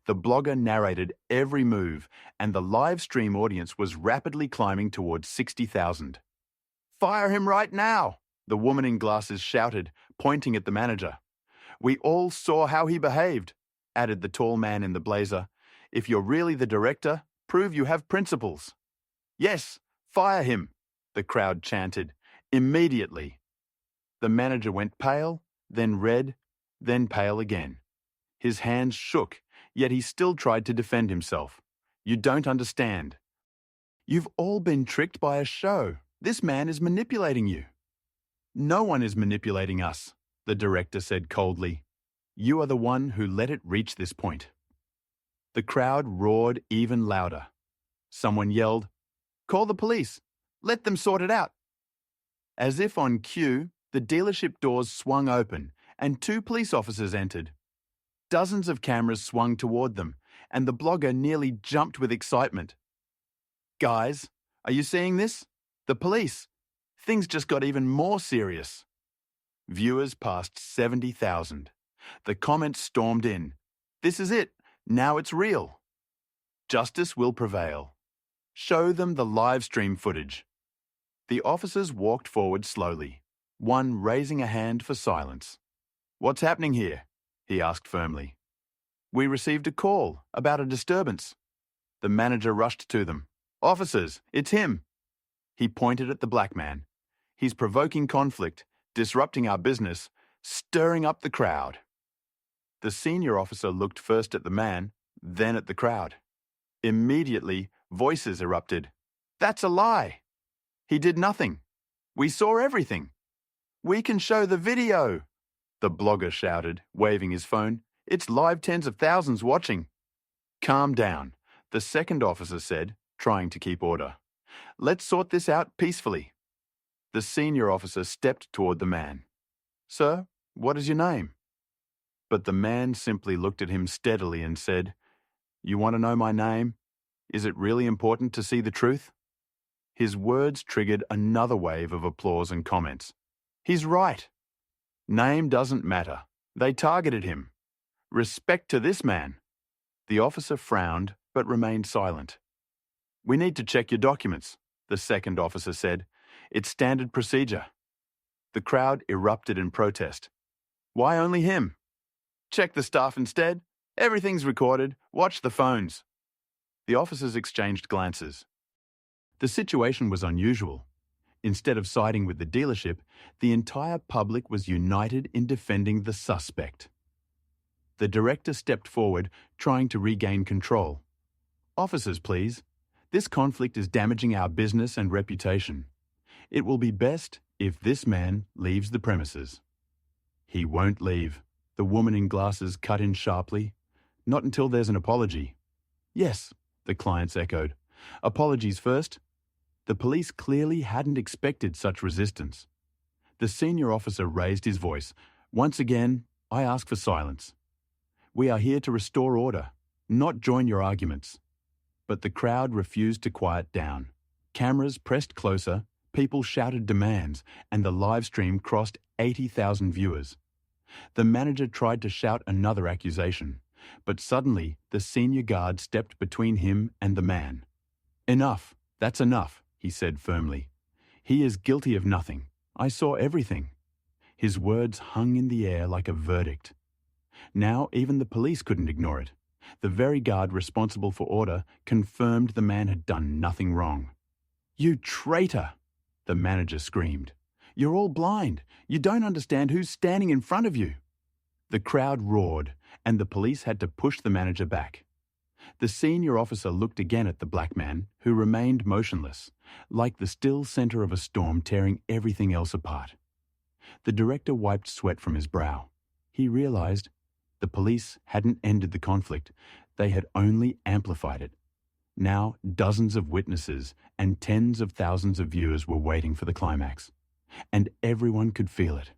The blogger narrated every move, and the live stream audience was rapidly climbing towards 60,000. "Fire him right now," the woman in glasses shouted, pointing at the manager. "We all saw how he behaved," added the tall man in the blazer. "If you're really the director, prove you have principles." "Yes, fire him," the crowd chanted. "Immediately." The manager went pale, then red, then pale again. His hands shook, yet he still tried to defend himself. "You don't understand. You've all been tricked by a show. This man is manipulating you." "No one is manipulating us," the director said coldly. "You are the one who let it reach this point." The crowd roared even louder. Someone yelled, "Call the police. Let them sort it out." As if on cue, the dealership doors swung open and 2 police officers entered. Dozens of cameras swung toward them, and the blogger nearly jumped with excitement. "Guys, are you seeing this? The police. Things just got even more serious." Viewers passed 70,000. The comments stormed in. "This is it. Now it's real. Justice will prevail. Show them the live stream footage." The officers walked forward slowly, one raising a hand for silence. "What's happening here?" he asked firmly. "We received a call about a disturbance." The manager rushed to them. "Officers, it's him." He pointed at the black man. "He's provoking conflict, disrupting our business, stirring up the crowd." The senior officer looked first at the man, then at the crowd. Immediately, voices erupted. "That's a lie. He did nothing. We saw everything. We can show the video," the blogger shouted, waving his phone. "It's live, tens of thousands watching." "Calm down," the second officer said, trying to keep order. "Let's sort this out peacefully." The senior officer stepped toward the man. "Sir, what is your name?" But the man simply looked at him steadily and said, "You want to know my name? Is it really important to see the truth?" His words triggered another wave of applause and comments. "He's right. Name doesn't matter. They targeted him. Respect to this man." The officer frowned but remained silent. "We need to check your documents," the second officer said. "It's standard procedure." The crowd erupted in protest. "Why only him? Check the staff instead. Everything's recorded. Watch the phones." The officers exchanged glances. The situation was unusual. Instead of siding with the dealership, the entire public was united in defending the suspect. The director stepped forward, trying to regain control. "Officers, please. This conflict is damaging our business and reputation. It will be best if this man leaves the premises." "He won't leave," the woman in glasses cut in sharply. "Not until there's an apology." "Yes," the clients echoed. Apologies first. The police clearly hadn't expected such resistance. The senior officer raised his voice. Once again, I ask for silence. We are here to restore order, not join your arguments. But the crowd refused to quiet down. Cameras pressed closer, people shouted demands, and the live stream crossed 80,000 viewers. The manager tried to shout another accusation, but suddenly the senior guard stepped between him and the man. Enough, that's enough, he said firmly. He is guilty of nothing. I saw everything. His words hung in the air like a verdict. Now even the police couldn't ignore it. The very guard responsible for order confirmed the man had done nothing wrong. You traitor! The manager screamed. You're all blind. You don't understand who's standing in front of you. The crowd roared, and the police had to push the manager back. The senior officer looked again at the black man, who remained motionless, like the still center of a storm tearing everything else apart. The director wiped sweat from his brow. He realized the police hadn't ended the conflict, they had only amplified it. Now dozens of witnesses and tens of thousands of viewers were waiting for the climax. And everyone could feel it.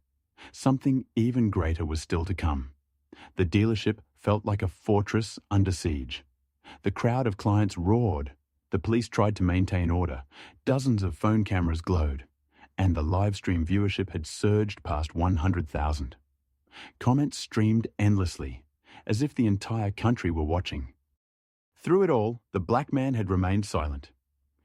Something even greater was still to come. The dealership felt like a fortress under siege. The crowd of clients roared. The police tried to maintain order. Dozens of phone cameras glowed. And the live stream viewership had surged past 100,000. Comments streamed endlessly, as if the entire country were watching. Through it all, the black man had remained silent.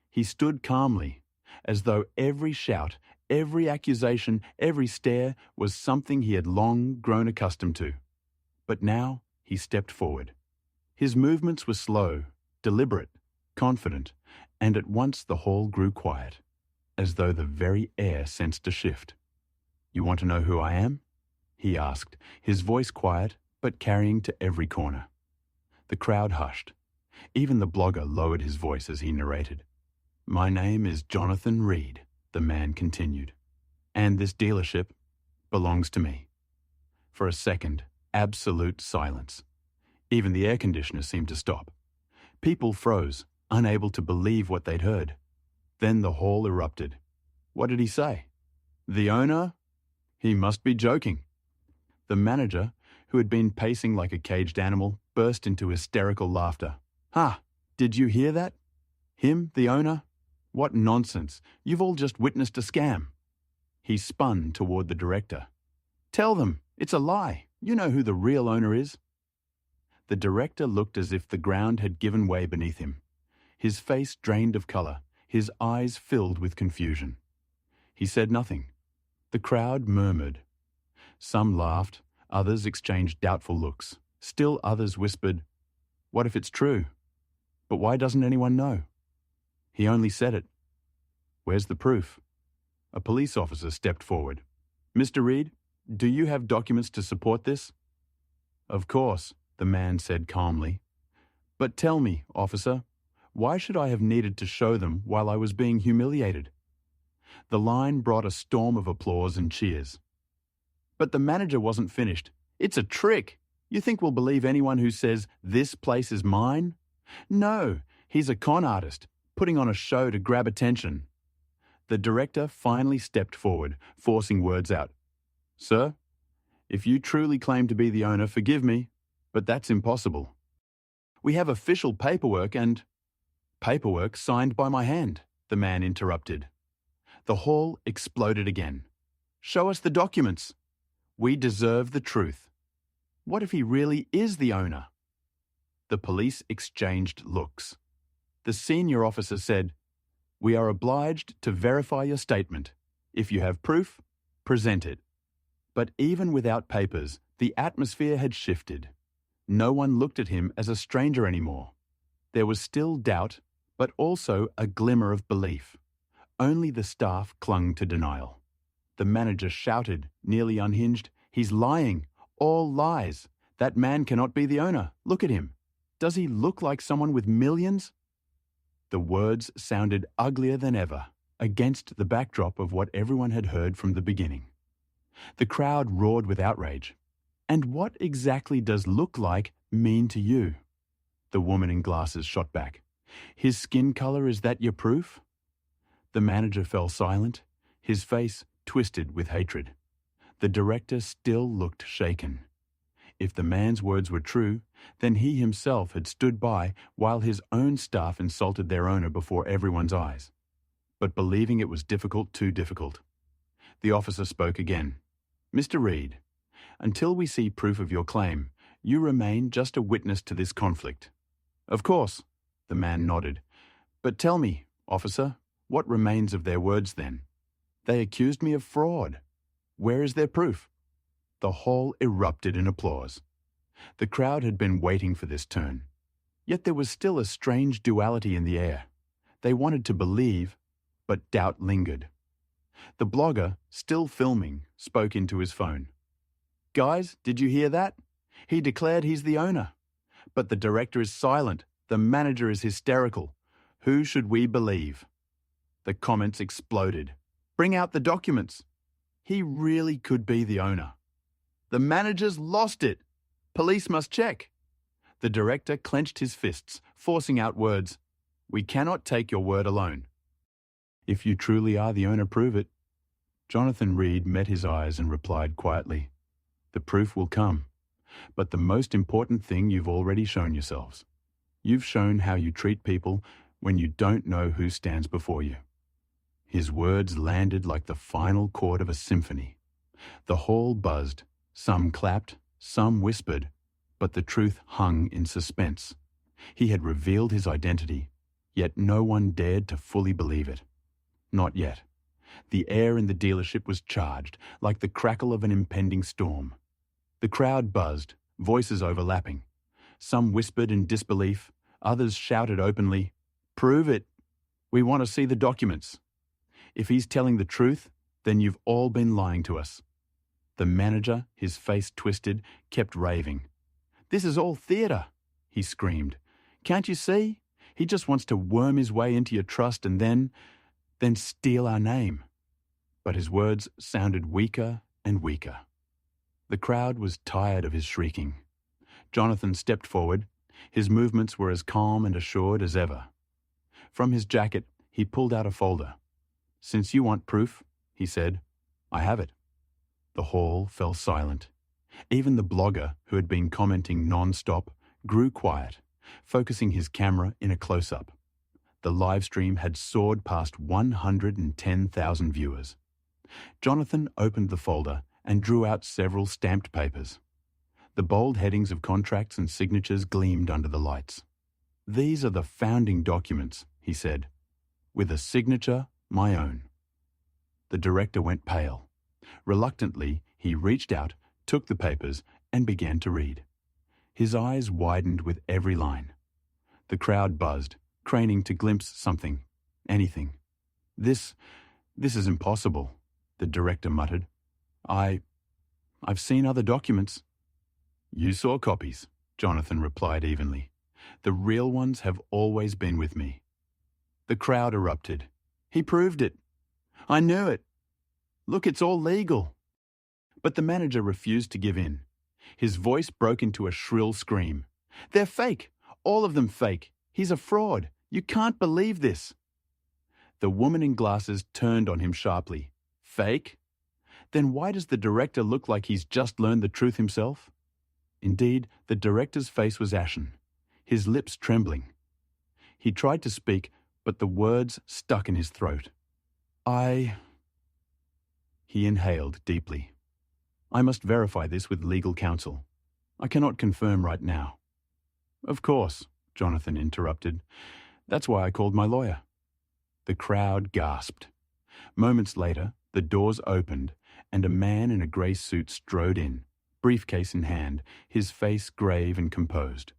He stood calmly, as though every shout, every accusation, every stare was something he had long grown accustomed to. But now he stepped forward. His movements were slow, deliberate, confident, and at once the hall grew quiet, as though the very air sensed a shift. You want to know who I am? He asked, his voice quiet but carrying to every corner. The crowd hushed. Even the blogger lowered his voice as he narrated. My name is Jonathan Reed, the man continued, and this dealership belongs to me. For a second, absolute silence. Even the air conditioner seemed to stop. People froze, unable to believe what they'd heard. Then the hall erupted. What did he say? The owner? He must be joking. The manager, who had been pacing like a caged animal, burst into hysterical laughter. Ha! Did you hear that? Him, the owner? What nonsense. You've all just witnessed a scam. He spun toward the director. Tell them, it's a lie. You know who the real owner is. The director looked as if the ground had given way beneath him. His face drained of color, his eyes filled with confusion. He said nothing. The crowd murmured. Some laughed, others exchanged doubtful looks. Still others whispered, what if it's true? But why doesn't anyone know? He only said it. Where's the proof? A police officer stepped forward. Mr. Reed, do you have documents to support this? Of course, the man said calmly. But tell me, officer, why should I have needed to show them while I was being humiliated? The line brought a storm of applause and cheers. But the manager wasn't finished. It's a trick. You think we'll believe anyone who says, this place is mine? No, he's a con artist, putting on a show to grab attention. The director finally stepped forward, forcing words out. Sir, if you truly claim to be the owner, forgive me, but that's impossible. We have official paperwork and... Paperwork signed by my hand, the man interrupted. The hall exploded again. Show us the documents. We deserve the truth. What if he really is the owner? The police exchanged looks. The senior officer said, we are obliged to verify your statement. If you have proof, present it. But even without papers, the atmosphere had shifted. No one looked at him as a stranger anymore. There was still doubt, but also a glimmer of belief. Only the staff clung to denial. The manager shouted, nearly unhinged, he's lying. All lies. That man cannot be the owner. Look at him. Does he look like someone with millions? The words sounded uglier than ever, against the backdrop of what everyone had heard from the beginning. The crowd roared with outrage. And what exactly does look like mean to you? The woman in glasses shot back. His skin color, is that your proof? The manager fell silent, his face twisted with hatred. The director still looked shaken. If the man's words were true, then he himself had stood by while his own staff insulted their owner before everyone's eyes. But believing it was difficult, too difficult. The officer spoke again. "Mr. Reed, until we see proof of your claim, you remain just a witness to this conflict." "Of course," the man nodded. "But tell me, officer, what remains of their words then? They accused me of fraud. Where is their proof?" The hall erupted in applause. The crowd had been waiting for this turn. Yet there was still a strange duality in the air. They wanted to believe, but doubt lingered. The blogger, still filming, spoke into his phone. "Guys, did you hear that? He declared he's the owner. But the director is silent. The manager is hysterical. Who should we believe?" The comments exploded. "Bring out the documents. He really could be the owner. The manager's lost it. Police must check." The director clenched his fists, forcing out words. "We cannot take your word alone." "If you truly are the owner, prove it." Jonathan Reed met his eyes and replied quietly, "The proof will come. But the most important thing, you've already shown yourselves. You've shown how you treat people when you don't know who stands before you." His words landed like the final chord of a symphony. The hall buzzed. Some clapped, some whispered, but the truth hung in suspense. He had revealed his identity, yet no one dared to fully believe it. Not yet. The air in the dealership was charged, like the crackle of an impending storm. The crowd buzzed, voices overlapping. Some whispered in disbelief, others shouted openly, "Prove it! We want to see the documents. If he's telling the truth, then you've all been lying to us." The manager, his face twisted, kept raving. "This is all theatre," he screamed. "Can't you see? He just wants to worm his way into your trust and then steal our name." But his words sounded weaker and weaker. The crowd was tired of his shrieking. Jonathan stepped forward. His movements were as calm and assured as ever. From his jacket, he pulled out a folder. "Since you want proof," he said, "I have it." The hall fell silent. Even the blogger, who had been commenting non-stop, grew quiet, focusing his camera in a close-up. The livestream had soared past 110,000 viewers. Jonathan opened the folder and drew out several stamped papers. The bold headings of contracts and signatures gleamed under the lights. "These are the founding documents," he said, "with a signature my own." The director went pale. Reluctantly, he reached out, took the papers, and began to read. His eyes widened with every line. The crowd buzzed, craning to glimpse something, anything. This is impossible," the director muttered. I've seen other documents." "You saw copies," Jonathan replied evenly. "The real ones have always been with me." The crowd erupted. "He proved it. I knew it. Look, it's all legal." But the manager refused to give in. His voice broke into a shrill scream. "They're fake. All of them fake. He's a fraud. You can't believe this." The woman in glasses turned on him sharply. "Fake? Then why does the director look like he's just learned the truth himself?" Indeed, the director's face was ashen, his lips trembling. He tried to speak, but the words stuck in his throat. He inhaled deeply. "I must verify this with legal counsel. I cannot confirm right now." "Of course," Jonathan interrupted. "That's why I called my lawyer." The crowd gasped. Moments later, the doors opened, and a man in a grey suit strode in, briefcase in hand, his face grave and composed.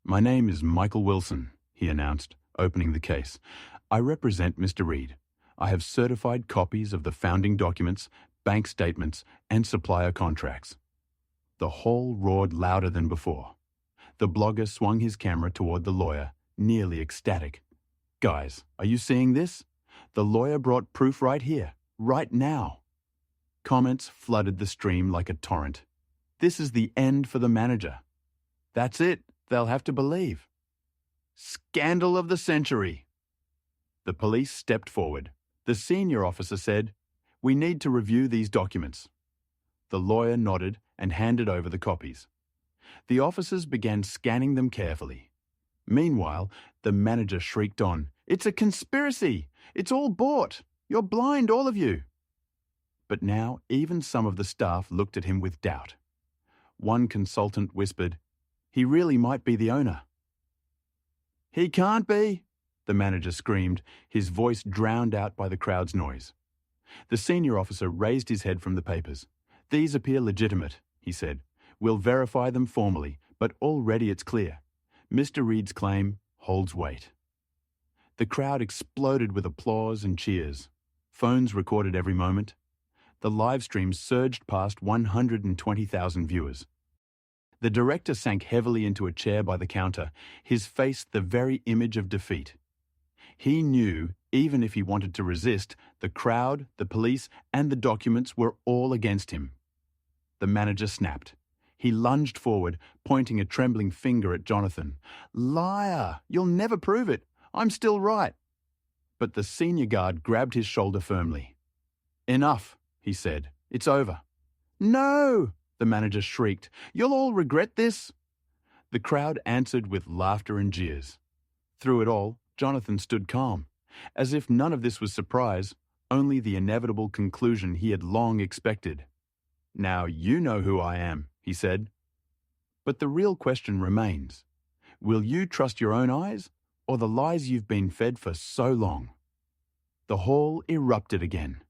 "My name is Michael Wilson," he announced, opening the case. "I represent Mr. Reed. I have certified copies of the founding documents, bank statements, and supplier contracts." The hall roared louder than before. The blogger swung his camera toward the lawyer, nearly ecstatic. "Guys, are you seeing this? The lawyer brought proof right here, right now." Comments flooded the stream like a torrent. "This is the end for the manager." "That's it. They'll have to believe." Scandal of the century. The police stepped forward. The senior officer said, "We need to review these documents." The lawyer nodded and handed over the copies. The officers began scanning them carefully. Meanwhile, the manager shrieked on, "It's a conspiracy! It's all bought! You're blind, all of you!" But now even some of the staff looked at him with doubt. One consultant whispered, "He really might be the owner." "He can't be," the manager screamed, his voice drowned out by the crowd's noise. The senior officer raised his head from the papers. "These appear legitimate," he said. "We'll verify them formally, but already it's clear. Mr. Reed's claim holds weight." The crowd exploded with applause and cheers. Phones recorded every moment. The live stream surged past 120,000 viewers. The director sank heavily into a chair by the counter, his face the very image of defeat. He knew, even if he wanted to resist, the crowd, the police, and the documents were all against him. The manager snapped. He lunged forward, pointing a trembling finger at Jonathan. "Liar! You'll never prove it! I'm still right!" But the senior guard grabbed his shoulder firmly. "Enough," he said. "It's over." "No!" the manager shrieked. "You'll all regret this!" The crowd answered with laughter and jeers. Through it all, Jonathan stood calm, as if none of this was surprise, only the inevitable conclusion he had long expected. "Now you know who I am," he said. But the real question remains. Will you trust your own eyes, or the lies you've been fed for so long? The hall erupted again.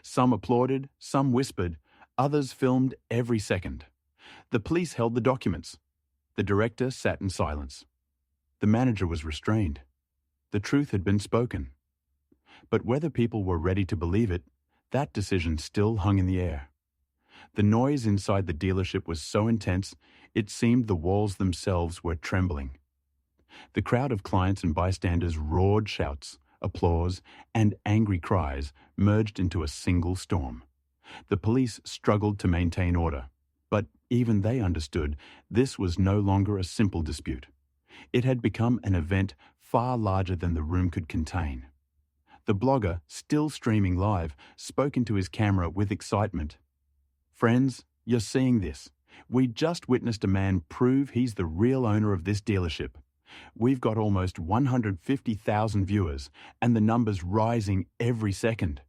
Some applauded, some whispered, others filmed every second. The police held the documents. The director sat in silence. The manager was restrained. The truth had been spoken. But whether people were ready to believe it, that decision still hung in the air. The noise inside the dealership was so intense, it seemed the walls themselves were trembling. The crowd of clients and bystanders roared shouts, applause, and angry cries merged into a single storm. The police struggled to maintain order, but even they understood this was no longer a simple dispute. It had become an event far larger than the room could contain. The blogger, still streaming live, spoke into his camera with excitement. "Friends, you're seeing this. We just witnessed a man prove he's the real owner of this dealership. We've got almost 150,000 viewers, and the number's rising every second."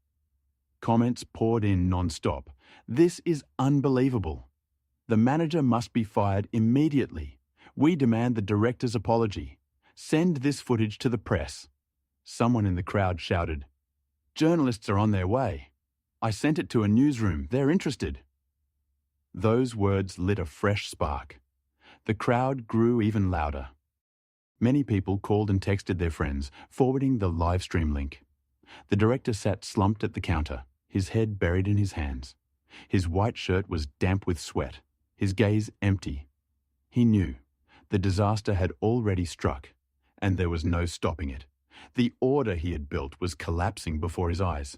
Comments poured in non-stop. "This is unbelievable. The manager must be fired immediately. We demand the director's apology. Send this footage to the press." Someone in the crowd shouted, "Journalists are on their way. I sent it to a newsroom. They're interested." Those words lit a fresh spark. The crowd grew even louder. Many people called and texted their friends, forwarding the live stream link. The director sat slumped at the counter, his head buried in his hands. His white shirt was damp with sweat, his gaze empty. He knew the disaster had already struck, and there was no stopping it. The order he had built was collapsing before his eyes.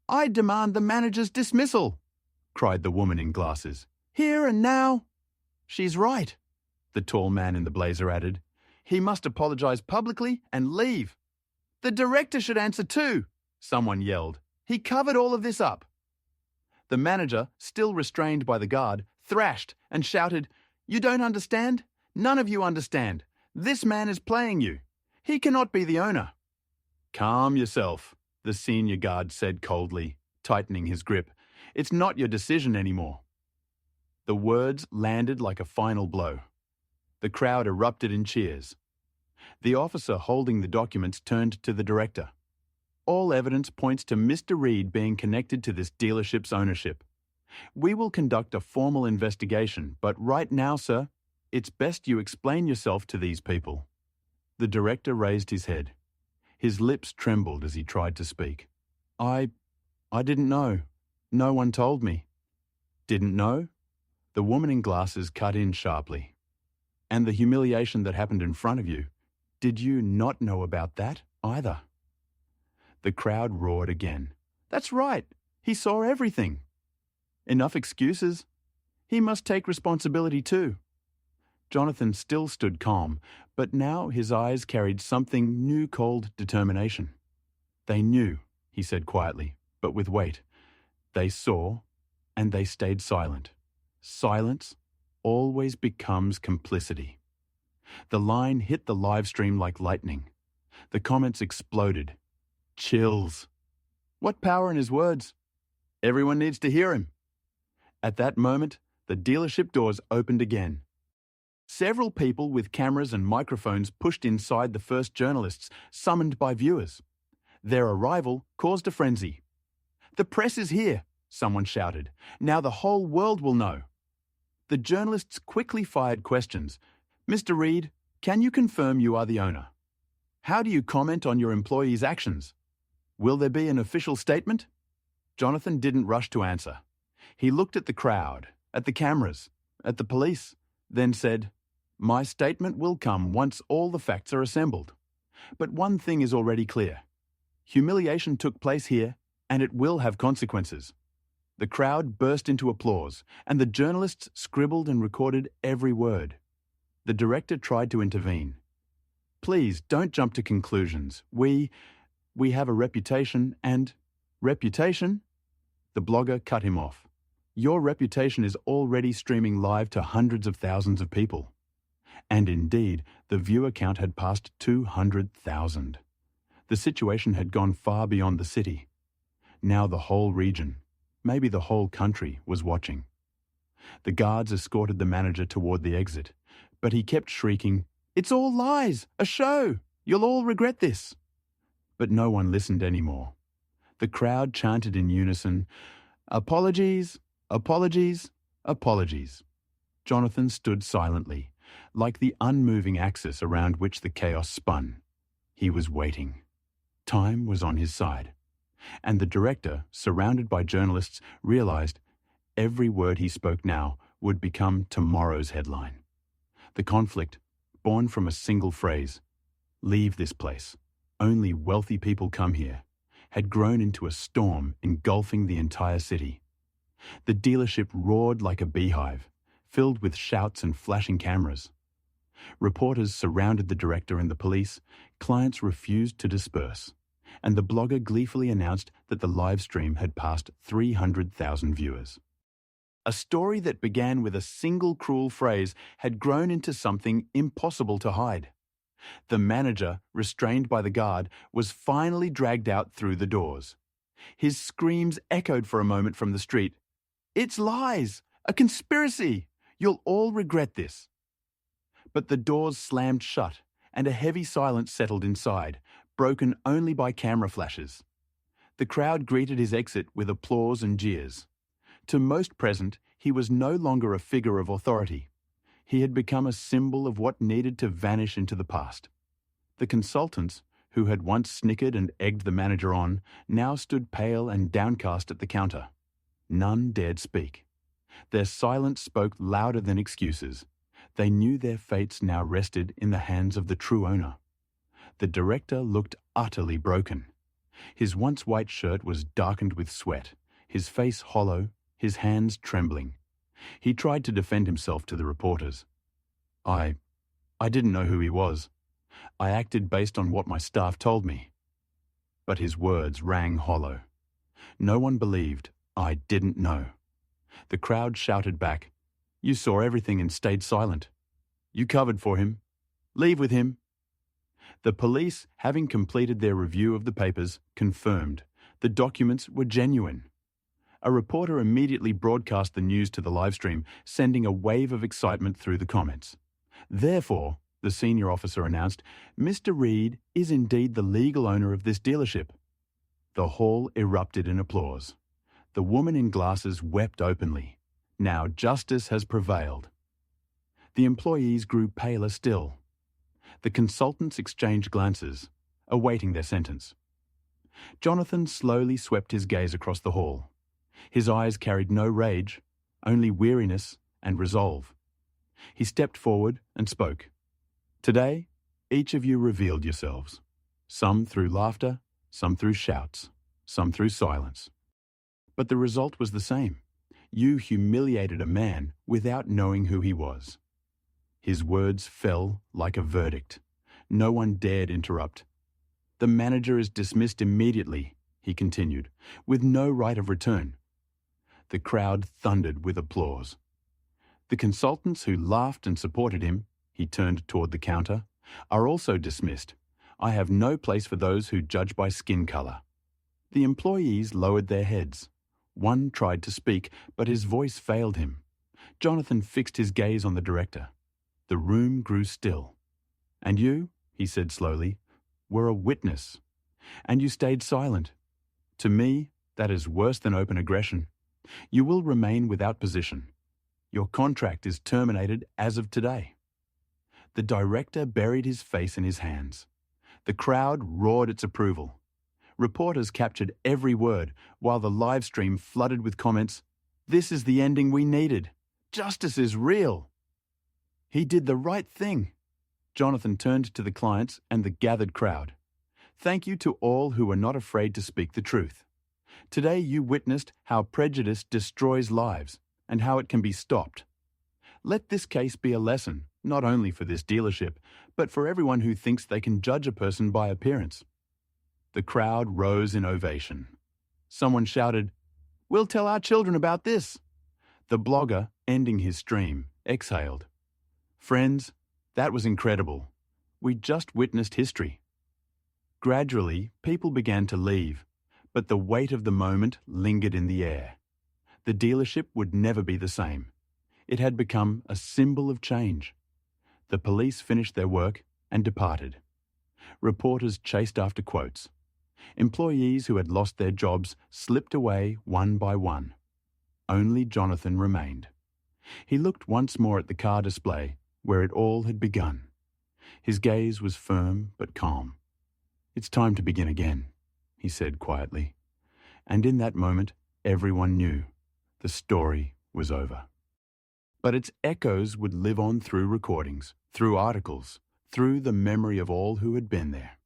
"I demand the manager's dismissal!" cried the woman in glasses. "Here and now!" "She's right," the tall man in the blazer added. "He must apologize publicly and leave." "The director should answer too," someone yelled. "He covered all of this up." The manager, still restrained by the guard, thrashed and shouted, "You don't understand? None of you understand. This man is playing you. He cannot be the owner." "Calm yourself," the senior guard said coldly, tightening his grip. "It's not your decision anymore." The words landed like a final blow. The crowd erupted in cheers. The officer holding the documents turned to the director. "All evidence points to Mr. Reed being connected to this dealership's ownership. We will conduct a formal investigation, but right now, sir, it's best you explain yourself to these people." The director raised his head. His lips trembled as he tried to speak. I didn't know. No one told me." "Didn't know?" The woman in glasses cut in sharply. "And the humiliation that happened in front of you, did you not know about that either?" The crowd roared again. "That's right. He saw everything." "Enough excuses. He must take responsibility too." Jonathan still stood calm, but now his eyes carried something new called determination. They knew, he said quietly, but with weight. They saw, and they stayed silent. Silence always becomes complicity. The line hit the live stream like lightning. The comments exploded. Chills. What power in his words? Everyone needs to hear him. At that moment, the dealership doors opened again. Several people with cameras and microphones pushed inside the first journalists, summoned by viewers. Their arrival caused a frenzy. "The press is here," someone shouted. "Now the whole world will know." The journalists quickly fired questions. "Mr. Reed, can you confirm you are the owner? How do you comment on your employees' actions? Will there be an official statement?" Jonathan didn't rush to answer. He looked at the crowd, at the cameras, at the police, then said, "My statement will come once all the facts are assembled. But one thing is already clear. Humiliation took place here, and it will have consequences." The crowd burst into applause, and the journalists scribbled and recorded every word. The director tried to intervene. "Please don't jump to conclusions. We have a reputation and..." "Reputation?" The blogger cut him off. "Your reputation is already streaming live to hundreds of thousands of people." And indeed, the viewer count had passed 200,000. The situation had gone far beyond the city. Now the whole region, maybe the whole country, was watching. The guards escorted the manager toward the exit, but he kept shrieking, "It's all lies! A show! You'll all regret this!" But no one listened anymore. The crowd chanted in unison, "Apologies, apologies, apologies." Jonathan stood silently, like the unmoving axis around which the chaos spun. He was waiting. Time was on his side. And the director, surrounded by journalists, realized every word he spoke now would become tomorrow's headline. The conflict, born from a single phrase, "Leave this place. Only wealthy people come here," had grown into a storm engulfing the entire city. The dealership roared like a beehive, filled with shouts and flashing cameras. Reporters surrounded the director and the police. Clients refused to disperse. And the blogger gleefully announced that the live stream had passed 300,000 viewers. A story that began with a single cruel phrase had grown into something impossible to hide. The manager, restrained by the guard, was finally dragged out through the doors. His screams echoed for a moment from the street. "It's lies! A conspiracy! You'll all regret this!" But the doors slammed shut, and a heavy silence settled inside, broken only by camera flashes. The crowd greeted his exit with applause and jeers. To most present, he was no longer a figure of authority. He had become a symbol of what needed to vanish into the past. The consultants, who had once snickered and egged the manager on, now stood pale and downcast at the counter. None dared speak. Their silence spoke louder than excuses. They knew their fates now rested in the hands of the true owner. The director looked utterly broken. His once white shirt was darkened with sweat, his face hollow, his hands trembling. He tried to defend himself to the reporters. I didn't know who he was. I acted based on what my staff told me." But his words rang hollow. No one believed "I didn't know." The crowd shouted back, "You saw everything and stayed silent. You covered for him. Leave with him." The police, having completed their review of the papers, confirmed the documents were genuine. A reporter immediately broadcast the news to the livestream, sending a wave of excitement through the comments. "Therefore," the senior officer announced, "Mr. Reed is indeed the legal owner of this dealership." The hall erupted in applause. The woman in glasses wept openly. Now justice has prevailed. The employees grew paler still. The consultants exchanged glances, awaiting their sentence. Jonathan slowly swept his gaze across the hall. His eyes carried no rage, only weariness and resolve. He stepped forward and spoke. "Today, each of you revealed yourselves, some through laughter, some through shouts, some through silence. But the result was the same. You humiliated a man without knowing who he was." His words fell like a verdict. No one dared interrupt. "The manager is dismissed immediately," he continued, "with no right of return." The crowd thundered with applause. The consultants who laughed and supported him, he turned toward the counter, are also dismissed. I have no place for those who judge by skin color. The employees lowered their heads. One tried to speak, but his voice failed him. Jonathan fixed his gaze on the director. The room grew still. "And you," he said slowly, "were a witness. And you stayed silent. To me, that is worse than open aggression. You will remain without position. Your contract is terminated as of today." The director buried his face in his hands. The crowd roared its approval. Reporters captured every word, while the live stream flooded with comments, "This is the ending we needed. Justice is real." "He did the right thing." Jonathan turned to the clients and the gathered crowd. "Thank you to all who were not afraid to speak the truth. Today you witnessed how prejudice destroys lives and how it can be stopped. Let this case be a lesson, not only for this dealership, but for everyone who thinks they can judge a person by appearance." The crowd rose in ovation. Someone shouted, "We'll tell our children about this." The blogger, ending his stream, exhaled. "Friends, that was incredible. We just witnessed history." Gradually, people began to leave, but the weight of the moment lingered in the air. The dealership would never be the same. It had become a symbol of change. The police finished their work and departed. Reporters chased after quotes. Employees who had lost their jobs slipped away one by one. Only Jonathan remained. He looked once more at the car display, where it all had begun. His gaze was firm but calm. "It's time to begin again," he said quietly. And in that moment, everyone knew the story was over. But its echoes would live on through recordings, through articles, through the memory of all who had been there.